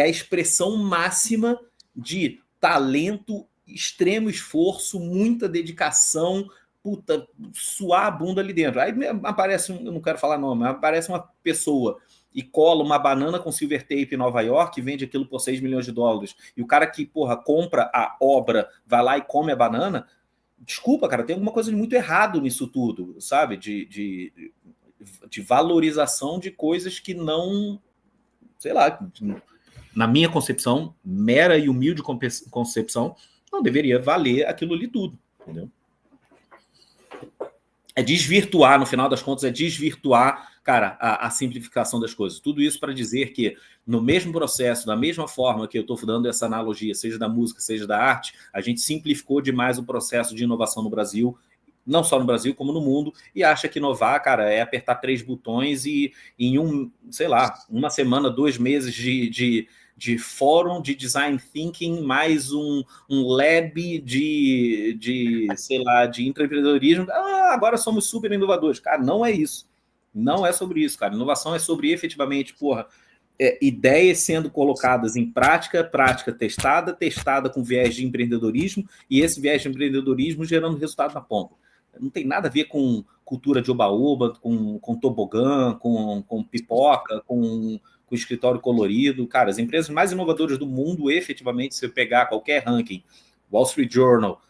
a expressão máxima de talento, extremo esforço, muita dedicação, puta, suar a bunda ali dentro. Aí aparece, eu não quero falar nome, mas aparece uma pessoa e cola uma banana com silver tape em Nova York e vende aquilo por 6 milhões de dólares. E o cara que, porra, compra a obra, vai lá e come a banana, desculpa, cara, tem alguma coisa de muito errado nisso tudo, sabe? De valorização de coisas que não, sei lá, na minha concepção, mera e humilde concepção, não deveria valer aquilo ali tudo, entendeu? É desvirtuar, no final das contas, cara, a simplificação das coisas. Tudo isso para dizer que, no mesmo processo, da mesma forma que eu estou dando essa analogia, seja da música, seja da arte, a gente simplificou demais o processo de inovação no Brasil, não só no Brasil, como no mundo, e acha que inovar, cara, é apertar 3 botões e em sei lá, uma semana, 2 meses de fórum de design thinking, mais um lab sei lá, de empreendedorismo. Agora somos super inovadores. Cara, não é isso. Não é sobre isso, cara. Inovação é sobre efetivamente, porra, ideias sendo colocadas em prática, prática testada com viés de empreendedorismo, e esse viés de empreendedorismo gerando resultado na ponta. Não tem nada a ver com cultura de oba-oba, com tobogã, com pipoca, com escritório colorido. Cara, as empresas mais inovadoras do mundo, efetivamente, se eu pegar qualquer ranking, Wall Street Journal,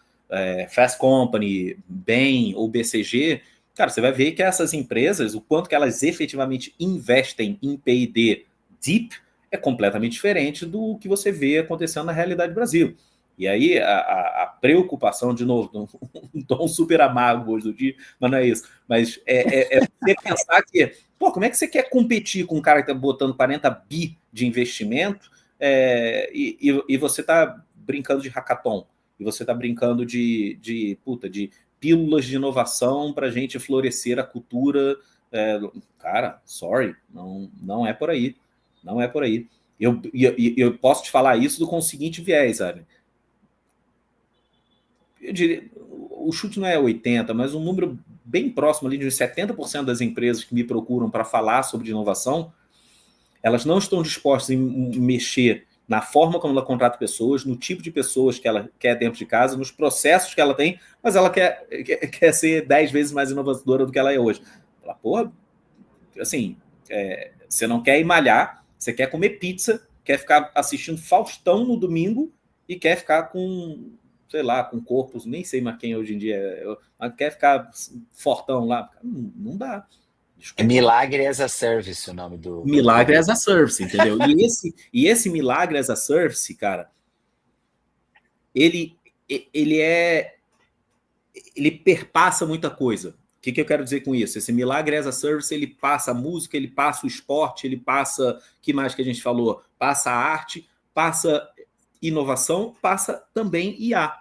Fast Company, Bain ou BCG, cara, você vai ver que essas empresas, o quanto que elas efetivamente investem em P&D deep, é completamente diferente do que você vê acontecendo na realidade do Brasil. E aí a preocupação, de novo, um tom super amargo hoje do dia, mas não é isso. Mas você pensar que, pô, como é que você quer competir com um cara que está botando 40 bi de investimento e você está brincando de hackathon, e você está brincando de pílulas de inovação para a gente florescer a cultura. Cara, sorry, não é por aí. Não é por aí. Eu posso te falar isso com o seguinte viés, sabe? Eu diria, o chute não é 80, mas um número bem próximo ali de 70% das empresas que me procuram para falar sobre inovação, elas não estão dispostas em mexer na forma como ela contrata pessoas, no tipo de pessoas que ela quer dentro de casa, nos processos que ela tem, mas ela quer ser 10 vezes mais inovadora do que ela é hoje. Ela, porra, assim, você não quer ir malhar, você quer comer pizza, quer ficar assistindo Faustão no domingo e quer ficar com, sei lá, com corpos, nem sei mais quem hoje em dia mas quer ficar fortão lá. Não dá. É Milagre as a Service o nome do Milagre produto. as a Service, entendeu? E esse Milagre as a Service, cara, ele perpassa muita coisa. O que eu quero dizer com isso? Esse Milagre as a Service, ele passa a música, ele passa o esporte, ele passa, que mais que a gente falou? Passa a arte, passa inovação, passa também IA.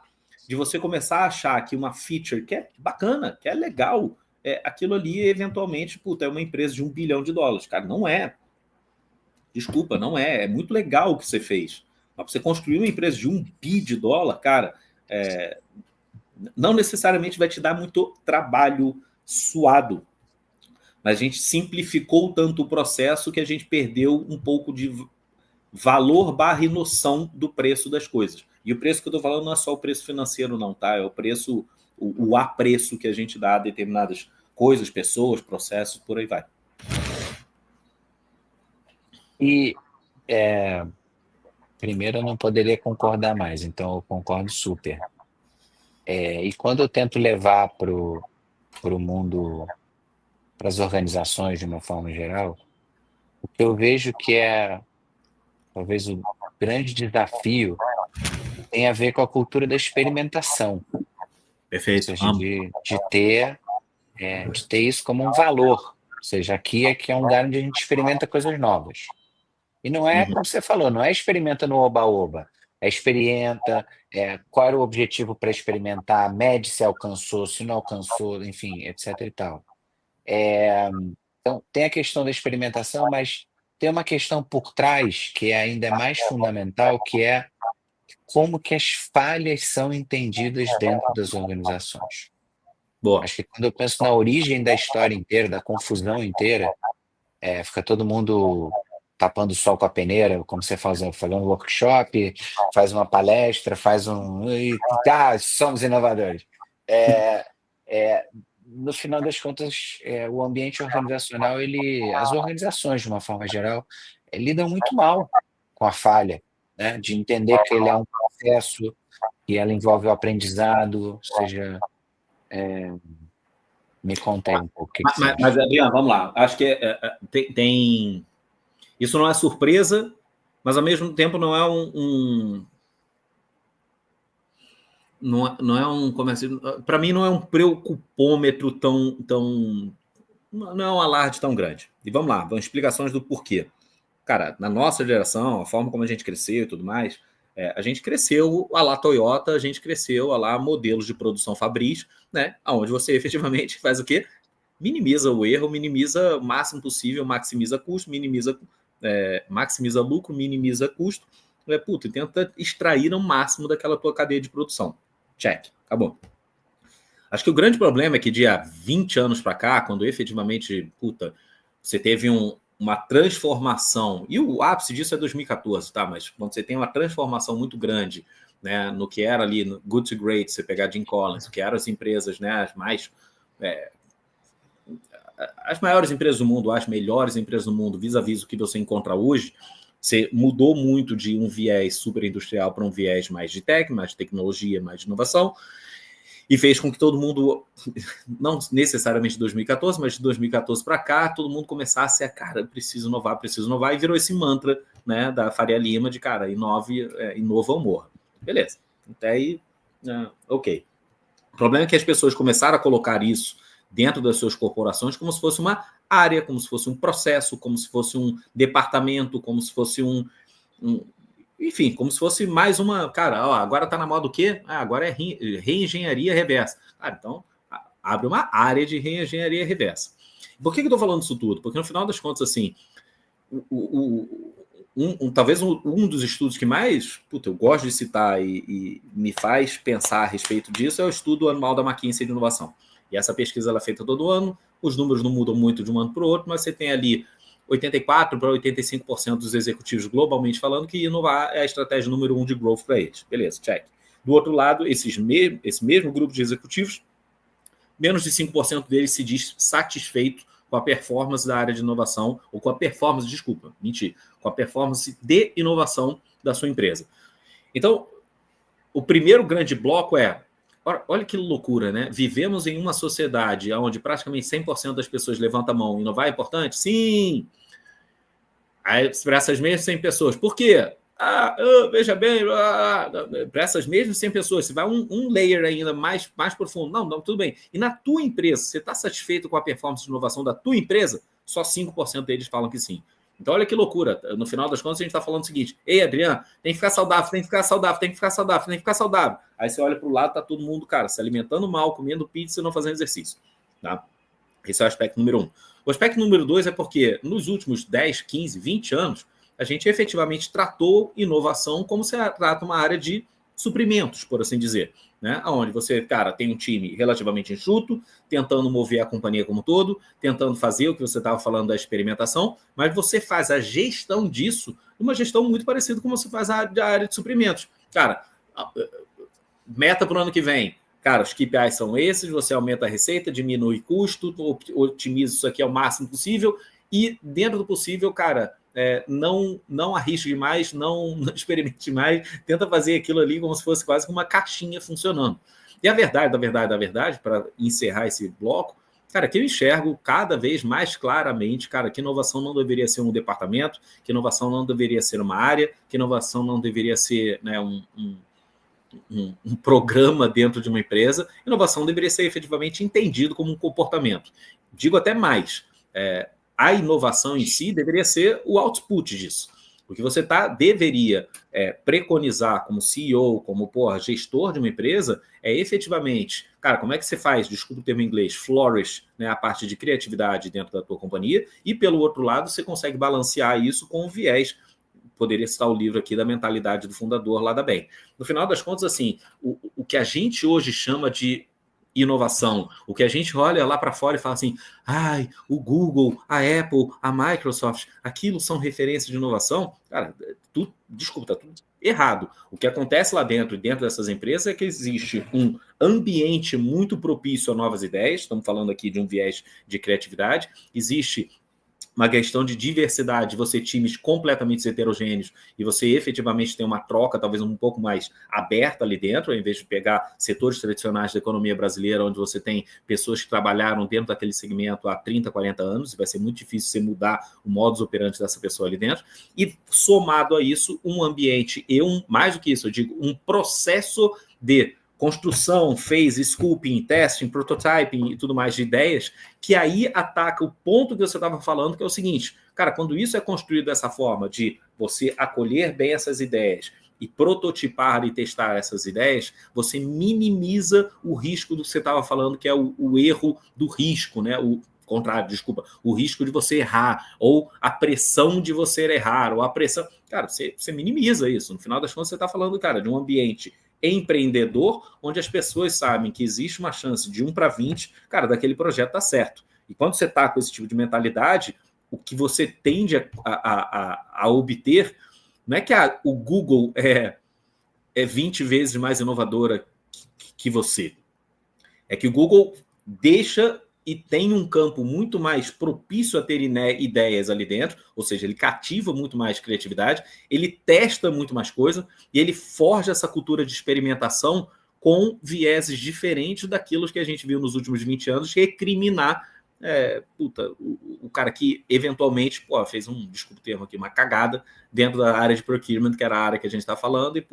De você começar a achar que uma feature que é bacana, que é legal, aquilo ali, eventualmente, puta, é uma empresa de $1 bilhão. Cara, não é. Desculpa, não é. É muito legal o que você fez. Mas você construir uma empresa de $1 bilhão, cara, não necessariamente vai te dar muito trabalho suado. Mas a gente simplificou tanto o processo que a gente perdeu um pouco de valor / noção do preço das coisas. E o preço que eu estou falando não é só o preço financeiro, não, tá? É o preço, o apreço que a gente dá a determinadas coisas, pessoas, processos, por aí vai. E primeiro eu não poderia concordar mais, então eu concordo super. E quando eu tento levar para o mundo, para as organizações de uma forma geral, o que eu vejo que é talvez o grande desafio tem a ver com a cultura da experimentação, ou Perfeito. seja, de ter isso como um valor. Ou seja, aqui é que é um lugar onde a gente experimenta coisas novas. E não é, como você falou, não é experimenta no oba-oba. É experimenta, qual era o objetivo para experimentar, mede se alcançou, se não alcançou, enfim, etc e tal. Então, tem a questão da experimentação, mas tem uma questão por trás que ainda é mais fundamental, que é como que as falhas são entendidas dentro das organizações. Boa. Acho que quando eu penso na origem da história inteira, da confusão inteira, fica todo mundo tapando o sol com a peneira, como você faz um workshop, faz uma palestra, somos inovadores. No final das contas, o ambiente organizacional, as organizações, de uma forma geral, lidam muito mal com a falha, né? De entender que ele é um processo, que ela envolve o aprendizado, ou seja, me conta aí um pouco o que você acha. Mas Adriano, vamos lá. Acho que tem... Isso não é surpresa, mas ao mesmo tempo não é não é um comércio. Para mim, não é um preocupômetro tão. Não é um alarde tão grande. E vamos lá, vamos explicações do porquê. Cara, na nossa geração, a forma como a gente cresceu e tudo mais, a gente cresceu a lá Toyota, a gente cresceu a lá modelos de produção Fabris, né? Onde você efetivamente faz o quê? Minimiza o erro, minimiza o máximo possível, maximiza custo, maximiza lucro, minimiza custo, e tenta extrair o máximo daquela tua cadeia de produção. Check, acabou. Acho que o grande problema é que de há 20 anos para cá, quando efetivamente, você teve uma transformação, e o ápice disso é 2014, tá? Mas quando você tem uma transformação muito grande, né, no que era ali no Good to Great, você pegar Jim Collins, que eram as empresas, né, as maiores empresas do mundo, as melhores empresas do mundo, vis-a-vis o que você encontra hoje, você mudou muito de um viés super industrial para um viés mais de tech, mais de tecnologia, mais de inovação, e fez com que todo mundo, não necessariamente de 2014, mas de 2014 para cá, todo mundo começasse a, cara, preciso inovar, e virou esse mantra, né, da Faria Lima de, cara, inova ou morra. Beleza. Até aí, ok. O problema é que as pessoas começaram a colocar isso dentro das suas corporações como se fosse uma área, como se fosse um processo, como se fosse um departamento, como se fosse enfim, como se fosse mais uma... Cara, agora está na moda o quê? Agora é reengenharia reversa. Cara, então abre uma área de reengenharia reversa. Por que eu estou falando isso tudo? Porque no final das contas, assim, talvez um dos estudos que mais eu gosto de citar e me faz pensar a respeito disso é o estudo anual da McKinsey de inovação. E essa pesquisa ela é feita todo ano, os números não mudam muito de um ano para o outro, mas você tem ali 84% para 85% dos executivos globalmente falando que inovar é a estratégia número 1 de growth para eles. Beleza, check. Do outro lado, esse mesmo grupo de executivos, menos de 5% deles se diz satisfeito com a performance da área de inovação, ou com a performance, com a performance de inovação da sua empresa. Então, o primeiro grande bloco é, Olha que loucura, né? Vivemos em uma sociedade onde praticamente 100% das pessoas levantam a mão. Inovar é importante? Sim! Aí, para essas mesmas 100 pessoas. Por quê? Veja bem, para essas mesmas 100 pessoas, se vai um layer ainda mais profundo. Não, tudo bem. E na tua empresa, você está satisfeito com a performance de inovação da tua empresa? Só 5% deles falam que sim. Então, olha que loucura. No final das contas, a gente está falando o seguinte: ei, Adriano, tem que ficar saudável, tem que ficar saudável, tem que ficar saudável, tem que ficar saudável. Aí você olha para o lado, tá todo mundo, cara, se alimentando mal, comendo pizza e não fazendo exercício. Tá? Esse é o aspecto número 1. O aspecto número 2 é porque nos últimos 10, 15, 20 anos, a gente efetivamente tratou inovação como se trata uma área de suprimentos, por assim dizer. Né? Onde você, cara, tem um time relativamente enxuto, tentando mover a companhia como um todo, tentando fazer o que você estava falando da experimentação, mas você faz a gestão disso, uma gestão muito parecida com você faz a área de suprimentos. Cara, meta para o ano que vem. Cara, os KPIs são esses, você aumenta a receita, diminui custo, otimiza isso aqui ao máximo possível e, dentro do possível, cara, não arrisque demais, não experimente demais, tenta fazer aquilo ali como se fosse quase uma caixinha funcionando. E a verdade, para encerrar esse bloco, cara, que eu enxergo cada vez mais claramente, cara, que inovação não deveria ser um departamento, que inovação não deveria ser uma área, que inovação não deveria ser, né, um programa dentro de uma empresa. Inovação deveria ser efetivamente entendido como um comportamento. Digo até mais, a inovação em si deveria ser o output disso. O que você deveria preconizar como CEO, como gestor de uma empresa, é efetivamente, cara, como é que você faz, desculpa o termo em inglês, flourish, né, a parte de criatividade dentro da tua companhia, e pelo outro lado você consegue balancear isso com o viés. Poderia citar o livro aqui da mentalidade do fundador lá da Bain. No final das contas, assim, o que a gente hoje chama de inovação, o que a gente olha lá para fora e fala assim, o Google, a Apple, a Microsoft, aquilo são referências de inovação, cara, desculpa, tá tudo errado. O que acontece lá dentro dessas empresas é que existe um ambiente muito propício a novas ideias, estamos falando aqui de um viés de criatividade, existe uma questão de diversidade, você times completamente heterogêneos e você efetivamente tem uma troca talvez um pouco mais aberta ali dentro, ao invés de pegar setores tradicionais da economia brasileira, onde você tem pessoas que trabalharam dentro daquele segmento há 30, 40 anos, e vai ser muito difícil você mudar o modus operandi dessa pessoa ali dentro, e somado a isso, um ambiente mais do que isso, eu digo, um processo de construção, phase, scoping, testing, prototyping e tudo mais de ideias, que aí ataca o ponto que você estava falando, que é o seguinte, cara, quando isso é construído dessa forma, de você acolher bem essas ideias e prototipar e testar essas ideias, você minimiza o risco do que você estava falando, que é o erro do risco, né? O risco de você errar, ou a pressão de você errar, ou a pressão... Cara, você minimiza isso. No final das contas, você está falando, cara, de um ambiente empreendedor, onde as pessoas sabem que existe uma chance de 1 para 20, cara, daquele projeto tá certo. E quando você está com esse tipo de mentalidade, o que você tende a obter não é que o Google é 20 vezes mais inovadora que você. É que o Google deixa e tem um campo muito mais propício a ter ideias ali dentro, ou seja, ele cativa muito mais criatividade, ele testa muito mais coisa e ele forja essa cultura de experimentação com vieses diferentes daquilo que a gente viu nos últimos 20 anos, recriminar o cara que eventualmente fez desculpa o termo aqui, uma cagada dentro da área de procurement, que era a área que a gente está falando, e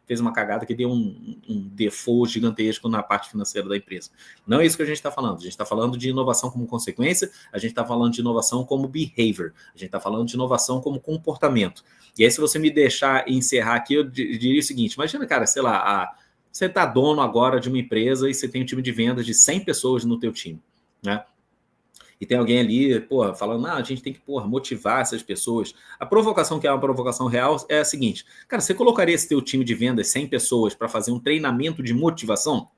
fez uma cagada que deu um default gigantesco na parte financeira da empresa. Não é isso que a gente está falando. A gente está falando de inovação como consequência, a gente está falando de inovação como behavior, a gente está falando de inovação como comportamento. E aí, se você me deixar encerrar aqui, eu diria o seguinte, imagina, cara, sei lá, você está dono agora de uma empresa e você tem um time de vendas de 100 pessoas no teu time, né? E tem alguém ali, falando, a gente tem que, motivar essas pessoas. A provocação, que é uma provocação real, é a seguinte, cara, você colocaria esse teu time de vendas, 100 pessoas, para fazer um treinamento de motivação?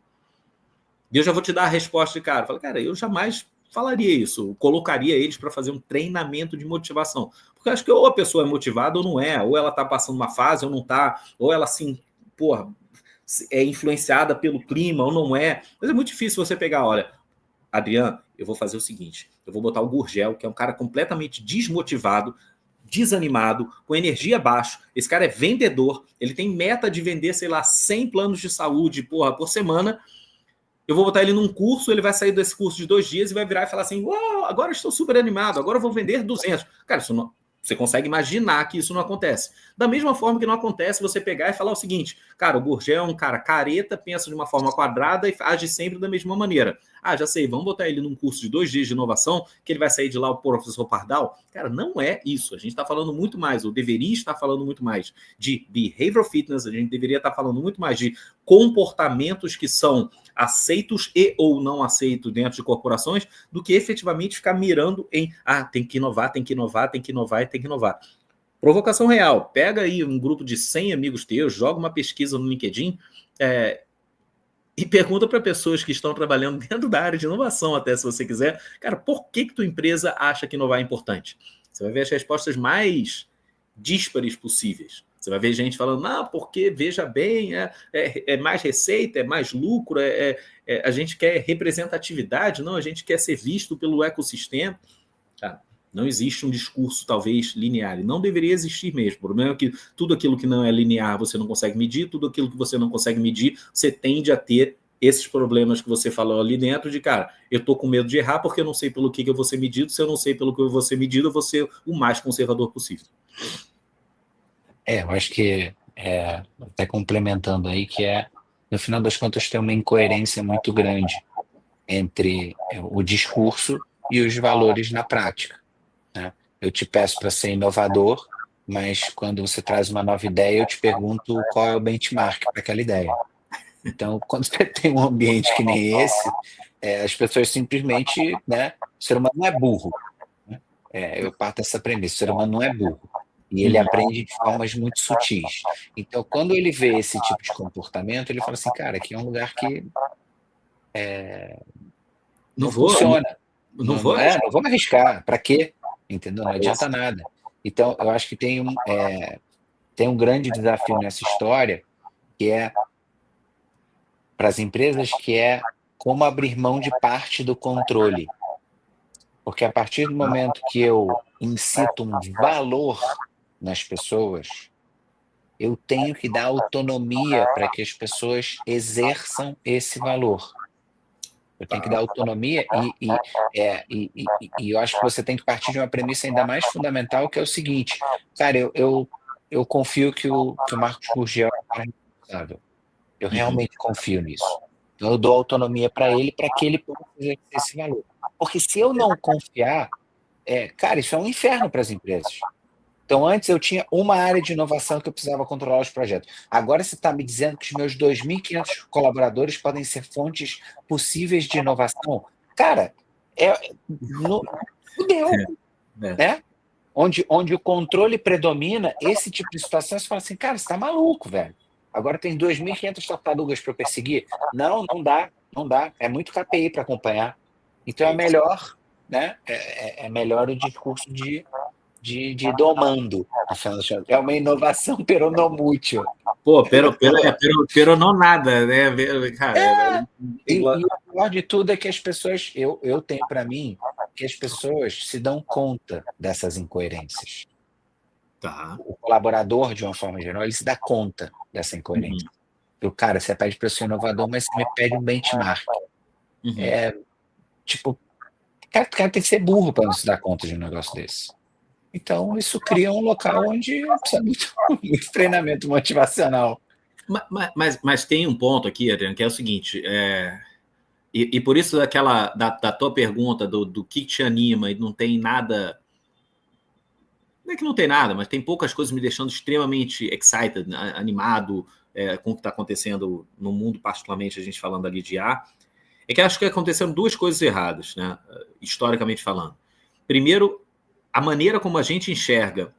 E eu já vou te dar a resposta de cara. Fala, eu jamais falaria isso, eu colocaria eles para fazer um treinamento de motivação. Porque eu acho que ou a pessoa é motivada ou não é, ou ela está passando uma fase ou não está, ou ela, assim, é influenciada pelo clima ou não é. Mas é muito difícil você pegar, olha, Adriano, eu vou fazer o seguinte, eu vou botar o Gurgel, que é um cara completamente desmotivado, desanimado, com energia baixa. Esse cara é vendedor, ele tem meta de vender, sei lá, 100 planos de saúde, por semana. Eu vou botar ele num curso, ele vai sair desse curso de 2 dias e vai virar e falar assim, uau, agora estou super animado, agora eu vou vender 200. Cara, isso não, você consegue imaginar que isso não acontece. Da mesma forma que não acontece você pegar e falar o seguinte, cara, o Gurgel é um cara careta, pensa de uma forma quadrada e age sempre da mesma maneira. Ah, já sei, vamos botar ele num curso de 2 dias de inovação, que ele vai sair de lá o professor Pardal. Cara, não é isso. A gente está falando muito mais, ou deveria estar falando muito mais de behavioral fitness, a gente deveria estar falando muito mais de comportamentos que são aceitos e ou não aceitos dentro de corporações, do que efetivamente ficar mirando em tem que inovar, tem que inovar, tem que inovar e tem que inovar. Provocação real, pega aí um grupo de 100 amigos teus, joga uma pesquisa no LinkedIn e pergunta para pessoas que estão trabalhando dentro da área de inovação, até se você quiser, cara, por que tua empresa acha que inovar é importante? Você vai ver as respostas mais díspares possíveis. Você vai ver gente falando, não, porque, veja bem, é mais receita, é mais lucro, a gente quer representatividade, não, a gente quer ser visto pelo ecossistema. Cara, não existe um discurso, talvez, linear. E não deveria existir mesmo. O problema é que tudo aquilo que não é linear você não consegue medir, tudo aquilo que você não consegue medir, você tende a ter esses problemas que você falou ali dentro de, cara, eu estou com medo de errar porque eu não sei pelo que eu vou ser medido, se eu não sei pelo que eu vou ser medido, eu vou ser o mais conservador possível. Eu acho que, até complementando aí, que no final das contas, tem uma incoerência muito grande entre o discurso e os valores na prática, né? Eu te peço para ser inovador, mas quando você traz uma nova ideia, eu te pergunto qual é o benchmark para aquela ideia. Então, quando você tem um ambiente que nem esse, as pessoas simplesmente, né, o ser humano não é burro, né? Eu parto dessa premissa, o ser humano não é burro. E ele aprende de formas muito sutis. Então, quando ele vê esse tipo de comportamento, ele fala assim, cara, aqui é um lugar que não funciona. Não vou. Não vou me arriscar. Para quê? Entendeu? Não adianta nada. Então, eu acho que tem um grande desafio nessa história, que é para as empresas, que é como abrir mão de parte do controle. Porque a partir do momento que eu incito um valor nas pessoas, eu tenho que dar autonomia para que as pessoas exerçam esse valor. Eu tenho que dar autonomia e eu acho que você tem que partir de uma premissa ainda mais fundamental, que é o seguinte, cara, eu confio que o Marcos Gurgel é um cara responsável. Eu realmente confio nisso. Então eu dou autonomia para que ele possa exercer esse valor. Porque se eu não confiar, cara, isso é um inferno para as empresas. Então, antes eu tinha uma área de inovação que eu precisava controlar os projetos. Agora você está me dizendo que os meus 2.500 colaboradores podem ser fontes possíveis de inovação. Cara, fudeu, né? Onde o controle predomina, esse tipo de situação, você fala assim, cara, você está maluco, velho. Agora tem 2.500 tartarugas para eu perseguir? Não dá. É muito KPI para acompanhar. Então é melhor, né? É melhor o discurso de domando. É uma inovação peronomútil. Pô, pero não nada, né? Cara, e o pior de tudo é que as pessoas, eu tenho para mim, que as pessoas se dão conta dessas incoerências. Tá. O colaborador, de uma forma geral, ele se dá conta dessa incoerência. Cara, você pede para eu ser inovador, mas você me pede um benchmark. Tipo, cara tem que ser burro para não se dar conta de um negócio desse. Então, isso cria um local onde precisa muito treinamento motivacional. Mas tem um ponto aqui, Adriano, que é o seguinte, e por isso da tua pergunta do que te anima e não tem nada, não é que não tem nada, mas tem poucas coisas me deixando extremamente excited, animado com o que está acontecendo no mundo, particularmente a gente falando ali de IA, é que acho que aconteceram duas coisas erradas, né, historicamente falando. Primeiro, a maneira como a gente enxerga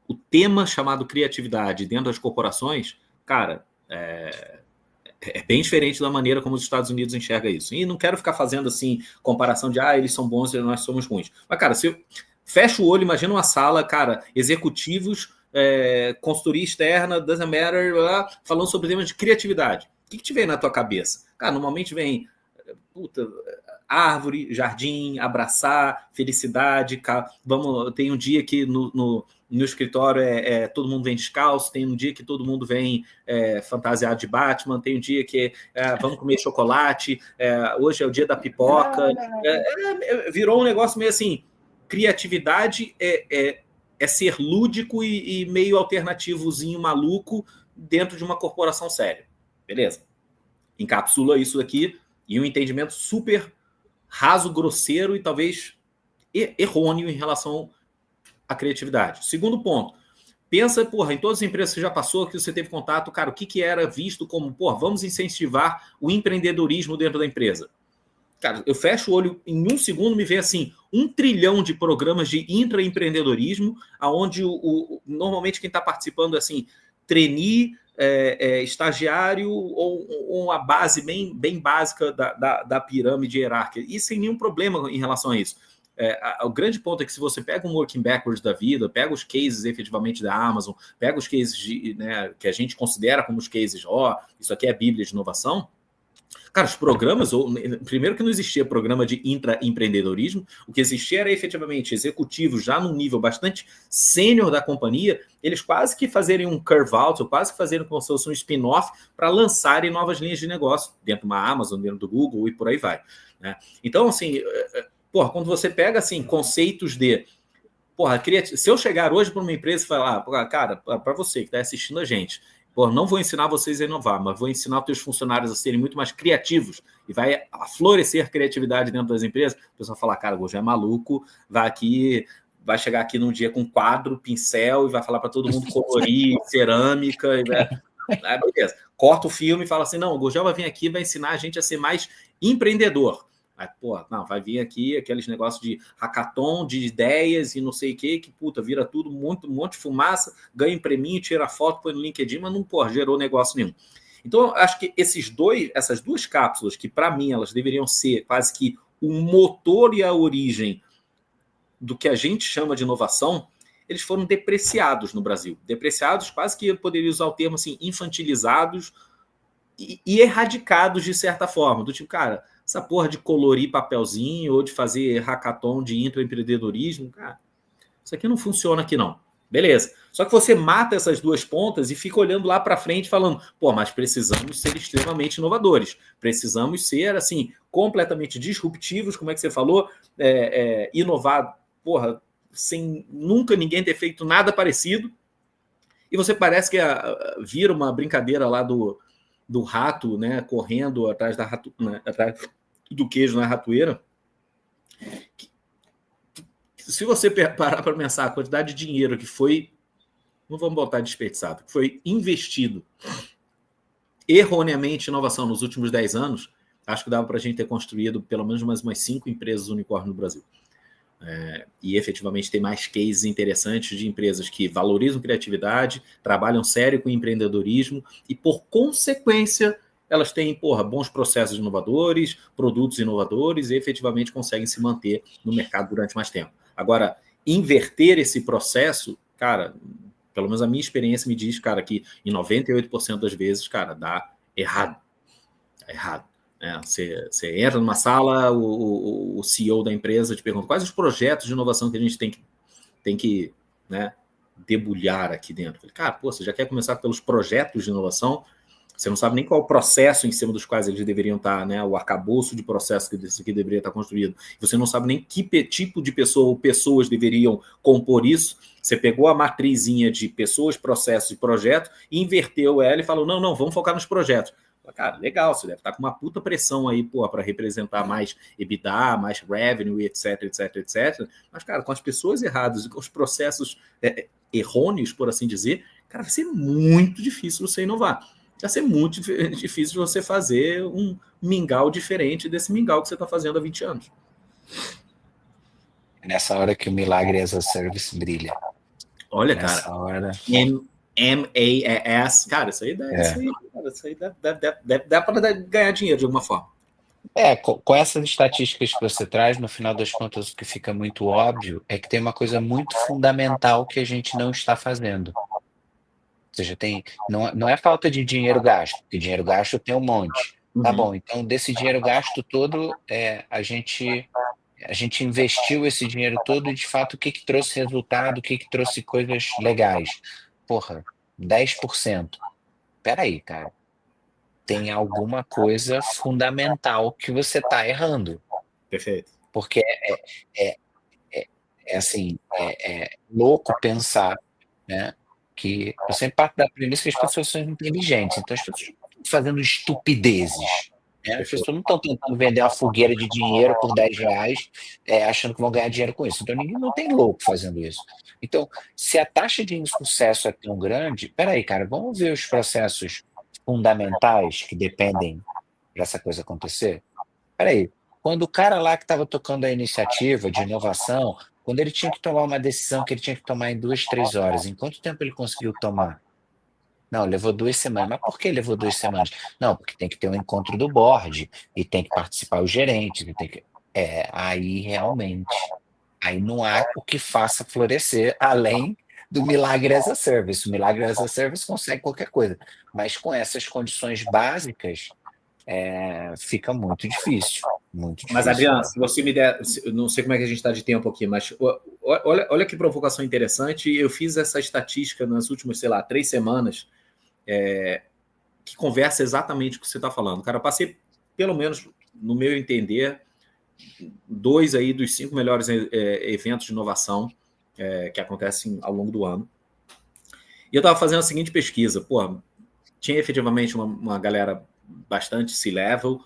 o tema chamado criatividade dentro das corporações, cara, é bem diferente da maneira como os Estados Unidos enxerga isso. E não quero ficar fazendo assim comparação de eles são bons e nós somos ruins. Mas, cara, se eu fecho o olho, imagina uma sala, cara, executivos, consultoria externa, doesn't matter, falando sobre temas de criatividade. O que te vem na tua cabeça? Cara, normalmente vem, árvore, jardim, abraçar, felicidade. Vamos, tem um dia que no escritório todo mundo vem descalço, tem um dia que todo mundo vem fantasiado de Batman, tem um dia que vamos comer chocolate, hoje é o dia da pipoca. Virou um negócio meio assim, criatividade é ser lúdico e meio alternativozinho maluco dentro de uma corporação séria. Beleza. Encapsula isso aqui em um entendimento super raso, grosseiro e talvez errôneo em relação à criatividade. Segundo ponto, pensa, em todas as empresas que você já passou, que você teve contato, cara, o que era visto como, vamos incentivar o empreendedorismo dentro da empresa. Cara, eu fecho o olho, em um segundo me vem assim, 1 trilhão de programas de intraempreendedorismo, onde normalmente quem está participando é assim, trainee, estagiário ou uma base bem básica da pirâmide hierárquica. E sem nenhum problema em relação a isso. O grande ponto é que se você pega um working backwards da vida, pega os cases efetivamente da Amazon, pega os cases que a gente considera como os cases, isso aqui é a bíblia de inovação. Cara, os programas, primeiro que não existia programa de intraempreendedorismo, o que existia era efetivamente executivos já num nível bastante sênior da companhia, eles quase que fazerem um curve-out, ou quase que fazerem como se fosse um spin-off para lançarem novas linhas de negócio dentro de uma Amazon, dentro do Google e por aí vai. Né? Então, assim, quando você pega assim, conceitos de... se eu chegar hoje para uma empresa e falar, cara, para você que está assistindo a gente, não vou ensinar vocês a inovar, mas vou ensinar os teus funcionários a serem muito mais criativos e vai florescer criatividade dentro das empresas. O pessoal fala, cara, o já é maluco, vai chegar aqui num dia com quadro, pincel e vai falar para todo mundo colorir, cerâmica. Beleza. Corta o filme e fala assim, não, o Gurgel vai vir aqui e vai ensinar a gente a ser mais empreendedor. Aí, vai vir aqui aqueles negócios de hackathon, de ideias e não sei o que vira tudo, um monte de fumaça, ganha um preminho, tira foto, põe no LinkedIn, mas não, gerou negócio nenhum. Então, acho que essas duas cápsulas, que para mim elas deveriam ser quase que o motor e a origem do que a gente chama de inovação, eles foram depreciados no Brasil. Depreciados, quase que eu poderia usar o termo assim, infantilizados e erradicados de certa forma. Do tipo, cara, essa porra de colorir papelzinho ou de fazer hackathon de intraempreendedorismo, cara, isso aqui não funciona aqui não. Beleza. Só que você mata essas duas pontas e fica olhando lá para frente falando, mas precisamos ser extremamente inovadores. Precisamos ser, assim, completamente disruptivos, como é que você falou? Inovar, sem nunca ninguém ter feito nada parecido. E você parece que vira uma brincadeira lá do rato, né, correndo atrás atrás do queijo na ratoeira. Se você parar para pensar a quantidade de dinheiro que foi, não vamos botar desperdiçado, que foi investido erroneamente em inovação nos últimos 10 anos, acho que dava para a gente ter construído pelo menos mais umas 5 empresas unicórnio no Brasil. E efetivamente tem mais cases interessantes de empresas que valorizam criatividade, trabalham sério com empreendedorismo e, por consequência, elas têm bons processos inovadores, produtos inovadores e efetivamente conseguem se manter no mercado durante mais tempo. Agora, inverter esse processo, cara, pelo menos a minha experiência me diz, cara, que em 98% das vezes, cara, dá errado. Dá errado. Você entra numa sala, o CEO da empresa te pergunta quais os projetos de inovação que a gente tem que debulhar aqui dentro. Falei, cara, você já quer começar pelos projetos de inovação? Você não sabe nem qual o processo em cima dos quais eles deveriam estar, o arcabouço de processo que isso aqui deveria estar construído. Você não sabe nem que tipo de pessoa ou pessoas deveriam compor isso. Você pegou a matrizinha de pessoas, processos e projetos e inverteu ela e falou, não, vamos focar nos projetos. Cara, legal, você deve estar com uma puta pressão aí, para representar mais EBITDA, mais revenue, etc. Mas, cara, com as pessoas erradas e com os processos errôneos, por assim dizer, cara, vai ser muito difícil você inovar. Vai ser muito difícil você fazer um mingau diferente desse mingau que você está fazendo há 20 anos. É nessa hora que o milagre as a service brilha. Olha, nessa cara, hora... MAAS, cara, isso aí dá para ganhar dinheiro de alguma forma. Com essas estatísticas que você traz, no final das contas, o que fica muito óbvio é que tem uma coisa muito fundamental que a gente não está fazendo. Ou seja, não é falta de dinheiro gasto, porque dinheiro gasto tem um monte, Tá bom, então desse dinheiro gasto todo, a gente investiu esse dinheiro todo e, de fato, o que que trouxe resultado, o que que trouxe coisas legais? Porra, 10%. Espera aí, cara, tem alguma coisa fundamental que você está errando, Perfeito. porque é assim, é louco pensar, né, que eu sempre parto da premissa que as pessoas são inteligentes, então as pessoas não estão fazendo estupidezes, né, as Perfeito. pessoas não estão tentando vender uma fogueira de dinheiro por R$ 10, achando que vão ganhar dinheiro com isso, então ninguém, não tem louco fazendo isso. Então, se a taxa de insucesso é tão grande, espera aí, cara, vamos ver os processos fundamentais que dependem para essa coisa acontecer? Espera aí, quando o cara lá que estava tocando a iniciativa de inovação, quando ele tinha que tomar uma decisão que ele tinha que tomar em 2, 3 horas, em quanto tempo ele conseguiu tomar? Não, levou 2 semanas. Mas por que levou 2 semanas? Não, porque tem que ter um encontro do board, e tem que participar os gerentes, e tem que... aí realmente, aí não há o que faça florescer além do milagre as a service. O milagre as a service consegue qualquer coisa, mas com essas condições básicas, fica muito difícil, muito Mas, difícil. Adriano, se você me der. Eu não sei como é que a gente está de tempo aqui, mas olha que provocação interessante. Eu fiz essa estatística nas últimas, sei lá, 3 semanas, que conversa exatamente o que você está falando. Cara, eu passei, pelo menos, no meu entender, 2 aí dos 5 melhores eventos de inovação que acontecem ao longo do ano. E eu estava fazendo a seguinte pesquisa. Pô, tinha efetivamente uma galera bastante C-level.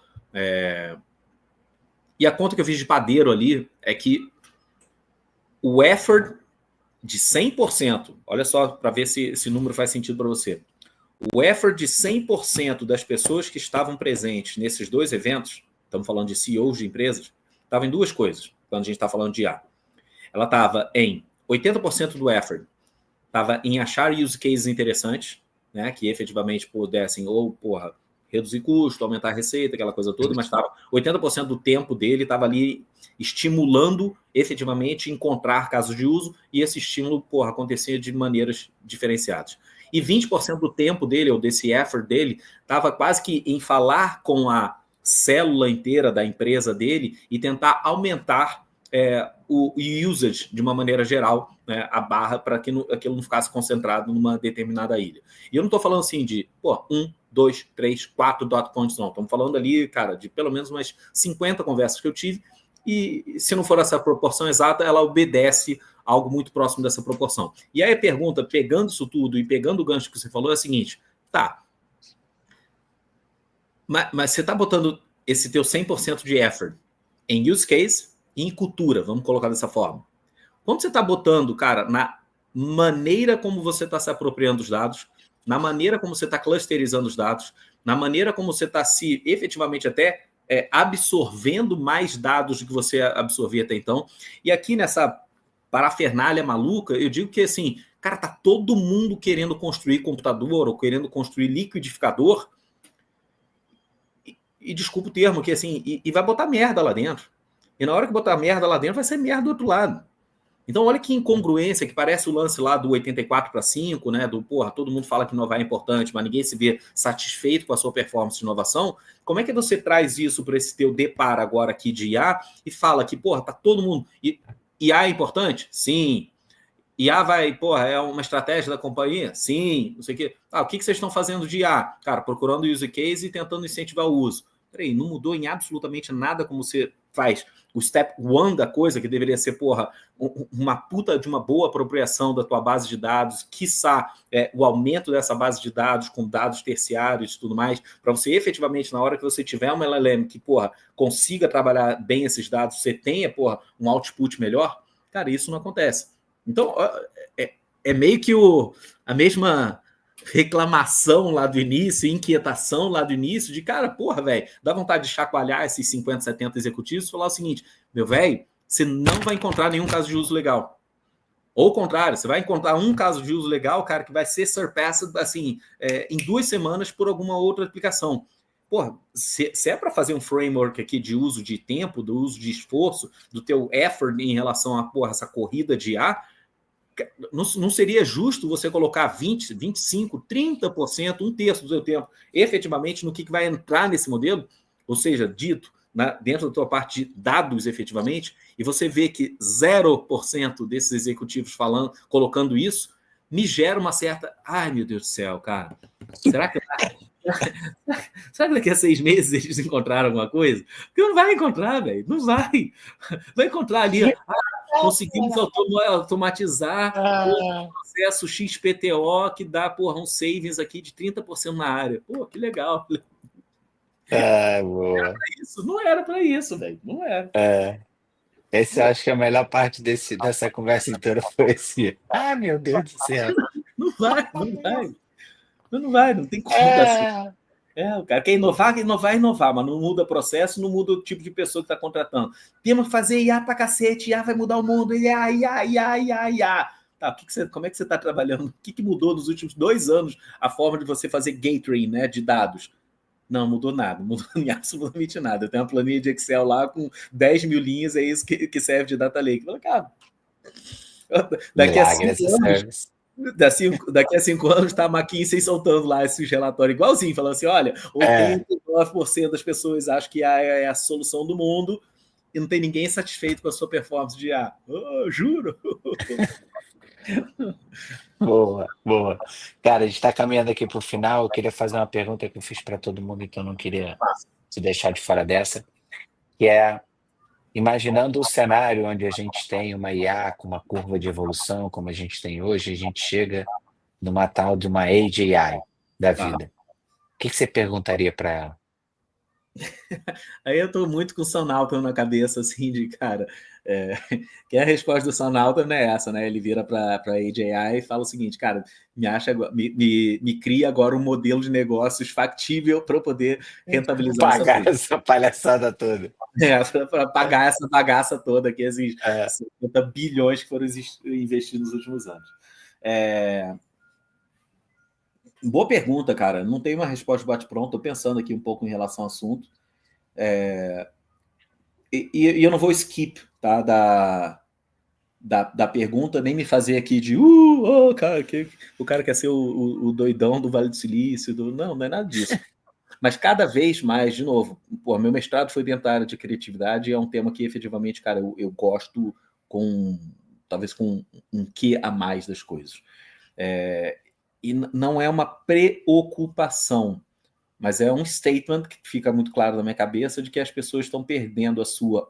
E a conta que eu fiz de padeiro ali é que o effort de 100%, olha só para ver se esse número faz sentido para você. O effort de 100% das pessoas que estavam presentes nesses 2 eventos, estamos falando de CEOs de empresas, estava em 2 coisas, quando a gente está falando de IA. Ela estava em 80% do effort, estava em achar use cases interessantes, né, que efetivamente pudessem ou, reduzir custo, aumentar a receita, aquela coisa toda, mas 80% do tempo dele estava ali estimulando efetivamente encontrar casos de uso, e esse estímulo, acontecia de maneiras diferenciadas. E 20% do tempo dele, ou desse effort dele, estava quase que em falar com a célula inteira da empresa dele e tentar aumentar o usage de uma maneira geral, né, a barra, para que aquilo não ficasse concentrado numa determinada ilha. E eu não estou falando assim de 1, 2, 3, 4 dot points, não. Estamos falando ali, cara, de pelo menos umas 50 conversas que eu tive, e se não for essa proporção exata, ela obedece algo muito próximo dessa proporção. E aí a pergunta, pegando isso tudo e pegando o gancho que você falou, é a seguinte: tá, mas você está botando esse teu 100% de effort em use case e em cultura, vamos colocar dessa forma. Quando você está botando, cara, na maneira como você está se apropriando dos dados, na maneira como você está clusterizando os dados, na maneira como você está se efetivamente até absorvendo mais dados do que você absorvia até então. E aqui nessa parafernália maluca, eu digo que assim, cara, tá todo mundo querendo construir computador ou querendo construir liquidificador, e desculpa o termo, que assim, e vai botar merda lá dentro. E na hora que botar merda lá dentro, vai ser merda do outro lado. Então, olha que incongruência, que parece o lance lá do 84/5, né? Todo mundo fala que inovar é importante, mas ninguém se vê satisfeito com a sua performance de inovação. Como é que você traz isso para esse teu deparo agora aqui de IA e fala que, tá todo mundo... IA é importante? Sim. IA é uma estratégia da companhia? Sim. Não sei o quê. O que vocês estão fazendo de IA? Cara, procurando use case e tentando incentivar o uso. Peraí, não mudou em absolutamente nada como você faz o step one da coisa, que deveria ser, uma puta de uma boa apropriação da tua base de dados, quiçá o aumento dessa base de dados com dados terciários e tudo mais, para você efetivamente, na hora que você tiver uma LLM que, consiga trabalhar bem esses dados, você tenha, um output melhor. Cara, isso não acontece. Então, é meio que a mesma reclamação lá do início, inquietação lá do início, de cara, velho, dá vontade de chacoalhar esses 50, 70 executivos e falar o seguinte: meu velho, você não vai encontrar nenhum caso de uso legal. Ou ao contrário, você vai encontrar um caso de uso legal, cara, que vai ser surpassed, assim, em 2 semanas por alguma outra aplicação. Se é para fazer um framework aqui de uso de tempo, do uso de esforço, do teu effort em relação a, essa corrida de IA, não seria justo você colocar 20, 25, 30%, um terço do seu tempo, efetivamente, no que vai entrar nesse modelo? Ou seja, dito dentro da tua parte de dados, efetivamente, e você vê que 0% desses executivos colocando isso, me gera uma certa... Ai, meu Deus do céu, cara. Será que daqui a 6 meses eles encontraram alguma coisa? Porque não vai encontrar, velho. Não vai. Vai encontrar ali... Conseguimos automatizar o processo XPTO que dá, porra, um savings aqui de 30% na área. Pô, que legal. Boa. Não era para isso, velho. Não era. Esse eu acho que a melhor parte dessa conversa inteira foi esse. Ah, meu Deus do céu. Não vai. Não vai, não tem como dar certo. O cara quer inovar, mas não muda o processo, não muda o tipo de pessoa que está contratando. Temos que fazer IA pra cacete, IA vai mudar o mundo, IA. Tá, como é que você está trabalhando? O que mudou nos últimos 2 anos a forma de você fazer gathering, né, de dados? Não, mudou nada, não mudou absolutamente nada. Eu tenho uma planilha de Excel lá com 10 mil linhas, é isso que serve de data lake. Cara, daqui a 5 anos... Daqui a 5 anos está a McKinsey soltando lá esses relatórios igualzinho, falando assim, olha, 89% das pessoas acham que IA é a solução do mundo e não tem ninguém satisfeito com a sua performance de IA. Juro! Boa. Cara, a gente está caminhando aqui para o final. Eu queria fazer uma pergunta que eu fiz para todo mundo, então eu não queria te deixar de fora dessa, que é, imaginando o cenário onde a gente tem uma IA com uma curva de evolução, como a gente tem hoje, a gente chega numa tal de uma AGI da vida. O que você perguntaria para ela? Aí eu estou muito com o Sam Altman na cabeça, assim, de cara... que a resposta do Sam Altman não é essa, né? Ele vira para a AGI e fala o seguinte, cara, me cria agora um modelo de negócios factível para eu poder rentabilizar pagar essa palhaçada toda. Para pagar essa bagaça toda, que esses 50 bilhões que foram investidos nos últimos anos. Boa pergunta, cara. Não tenho uma resposta bate-pronto. Estou pensando aqui um pouco em relação ao assunto. E eu não vou skip, tá, da pergunta, nem me fazer aqui de cara, o cara quer ser o doidão do Vale do Silício. Não é nada disso. Mas cada vez mais, de novo, meu mestrado foi dentro da área de criatividade e é um tema que efetivamente, cara, eu gosto talvez com um quê a mais das coisas. E não é uma preocupação, mas é um statement que fica muito claro na minha cabeça de que as pessoas estão perdendo a sua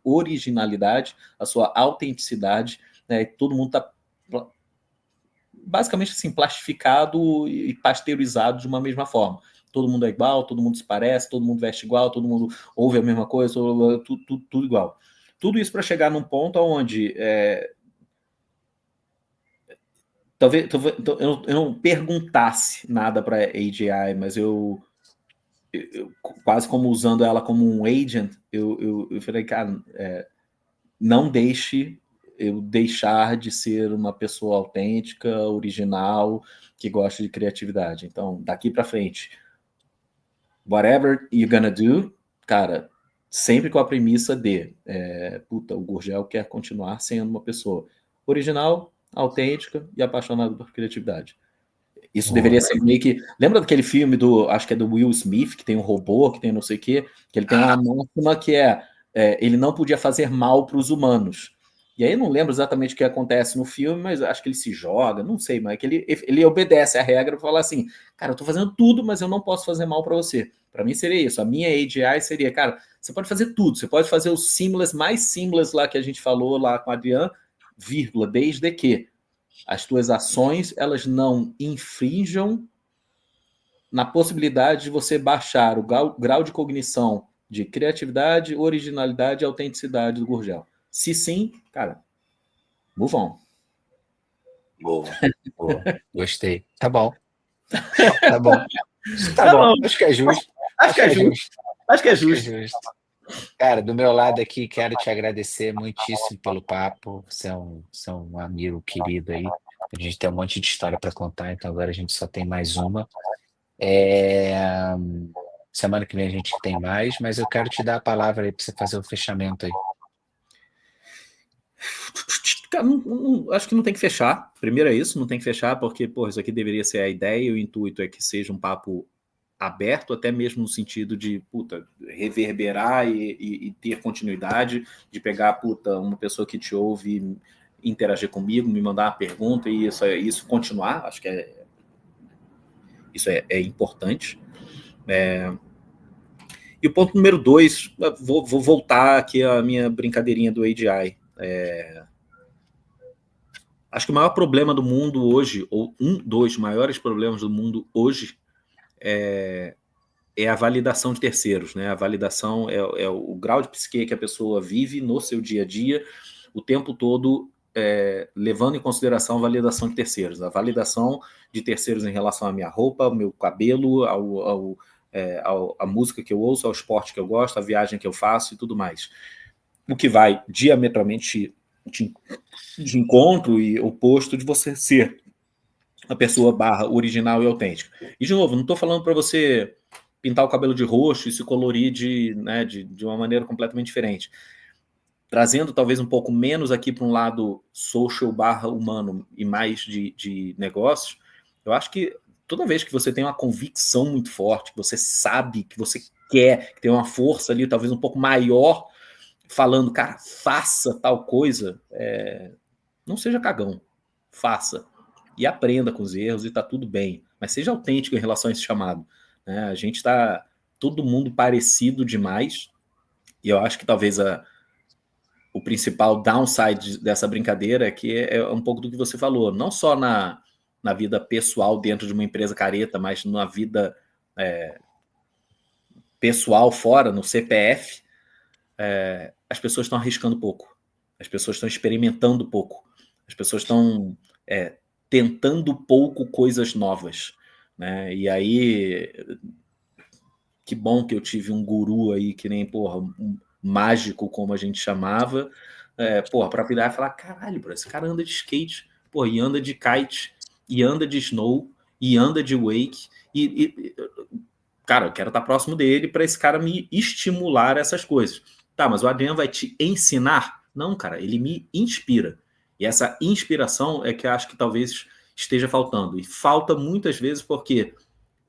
originalidade, a sua autenticidade, né? E todo mundo está basicamente assim, plastificado e pasteurizado de uma mesma forma. Todo mundo é igual, todo mundo se parece, todo mundo veste igual, todo mundo ouve a mesma coisa, tudo igual. Tudo isso para chegar num ponto onde talvez eu não perguntasse nada para a AGI, mas eu quase como usando ela como um agent, eu falei, cara, não deixe eu deixar de ser uma pessoa autêntica, original, que gosta de criatividade. Então, daqui para frente, whatever you're gonna do, cara, sempre com a premissa de o Gurgel quer continuar sendo uma pessoa original, autêntica e apaixonada por criatividade. Isso deveria ser meio que... Lembra daquele filme acho que é do Will Smith, que tem um robô, que tem não sei o quê, que ele tem uma máxima que ele não podia fazer mal para os humanos. E aí eu não lembro exatamente o que acontece no filme, mas acho que ele se joga, não sei, mas é que ele obedece a regra para falar assim, cara, eu tô fazendo tudo, mas eu não posso fazer mal para você. Para mim seria isso. A minha AGI seria, cara, você pode fazer tudo, você pode fazer o seamless, mais seamless lá que a gente falou lá com a Adriana, vírgula, desde que as tuas ações, elas não infringam na possibilidade de você baixar o grau de cognição de criatividade, originalidade e autenticidade do Gurgel. Se sim, cara, move on. Boa. Gostei. Tá bom. Tá bom. Acho que é justo. Acho que é justo. Cara, do meu lado aqui, quero te agradecer muitíssimo pelo papo. Você é um amigo querido aí. A gente tem um monte de história para contar, então agora a gente só tem mais uma. Semana que vem a gente tem mais, mas eu quero te dar a palavra aí para você fazer o fechamento aí. Cara, acho que não tem que fechar. Primeiro é isso, não tem que fechar, porque, pô, isso aqui deveria ser a ideia e o intuito é que seja um papo aberto, até mesmo no sentido de, puta, reverberar e ter continuidade, de pegar, puta, uma pessoa que te ouve, interagir comigo, me mandar uma pergunta e isso continuar. Acho que isso é importante. E o ponto número 2, vou voltar aqui à minha brincadeirinha do AGI. Acho que o maior problema do mundo hoje, ou um dos maiores problemas do mundo hoje, é a validação de terceiros, né? A validação é o grau de psique que a pessoa vive no seu dia a dia, o tempo todo, levando em consideração a validação de terceiros. A validação de terceiros em relação à minha roupa, ao meu cabelo, a música que eu ouço, ao esporte que eu gosto, a viagem que eu faço e tudo mais. O que vai diametralmente de encontro e oposto de você ser a pessoa original e autêntica. E, de novo, não estou falando para você pintar o cabelo de roxo e se colorir de uma maneira completamente diferente. Trazendo talvez um pouco menos aqui para um lado social humano e mais de negócios, eu acho que toda vez que você tem uma convicção muito forte, que você sabe, que você quer, que tem uma força ali talvez um pouco maior, falando, cara, faça tal coisa, não seja cagão, faça. E aprenda com os erros e tá tudo bem. Mas seja autêntico em relação a esse chamado. Né? A gente tá todo mundo parecido demais. E eu acho que talvez o principal downside dessa brincadeira é que é um pouco do que você falou. Não só na vida pessoal dentro de uma empresa careta, mas na vida pessoal fora, no CPF, as pessoas estão arriscando pouco. As pessoas estão experimentando pouco. As pessoas estão tentando pouco coisas novas, né? E aí, que bom que eu tive um guru aí, que nem, porra, um mágico, como a gente chamava, para virar e falar, caralho, bro, esse cara anda de skate, porra, e anda de kite, e anda de snow, e anda de wake, cara, eu quero estar próximo dele para esse cara me estimular essas coisas. Tá, mas o Adriano vai te ensinar? Não, cara, ele me inspira. E essa inspiração é que eu acho que talvez esteja faltando. E falta muitas vezes porque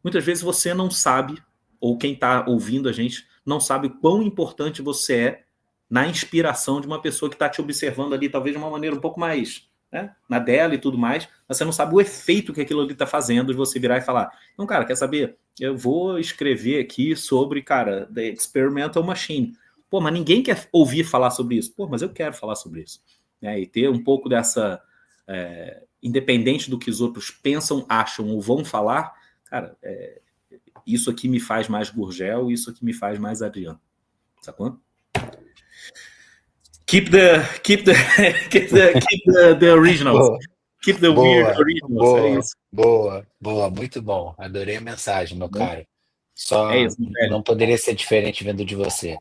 muitas vezes você não sabe, ou quem está ouvindo a gente não sabe o quão importante você é na inspiração de uma pessoa que está te observando ali, talvez de uma maneira um pouco mais, né, na dela e tudo mais, mas você não sabe o efeito que aquilo ali está fazendo de você virar e falar, não, cara, quer saber? Eu vou escrever aqui sobre, cara, The Experimental Machine. Pô, mas ninguém quer ouvir falar sobre isso. Pô, mas eu quero falar sobre isso. E ter um pouco dessa, independente do que os outros pensam, acham ou vão falar, cara, isso aqui me faz mais Gurgel, isso aqui me faz mais Adriano. Sacou? Keep the originals. Boa, Keep the weird originals. boa, muito bom. Adorei a mensagem, meu Bom, caro. Só isso, velho. não poderia ser diferente vendo de você.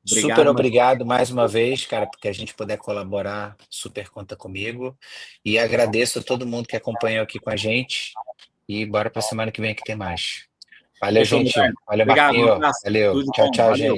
Obrigado, Super obrigado mais uma vez, cara, porque a gente puder colaborar, super conta comigo. E agradeço a todo mundo que acompanhou aqui com a gente. E bora para a semana que vem que tem mais. Valeu, Fechou, gente. Valeu, obrigado, um Marquinhos. abraço. Valeu. Tudo de Tchau, bom. tchau, Valeu. gente.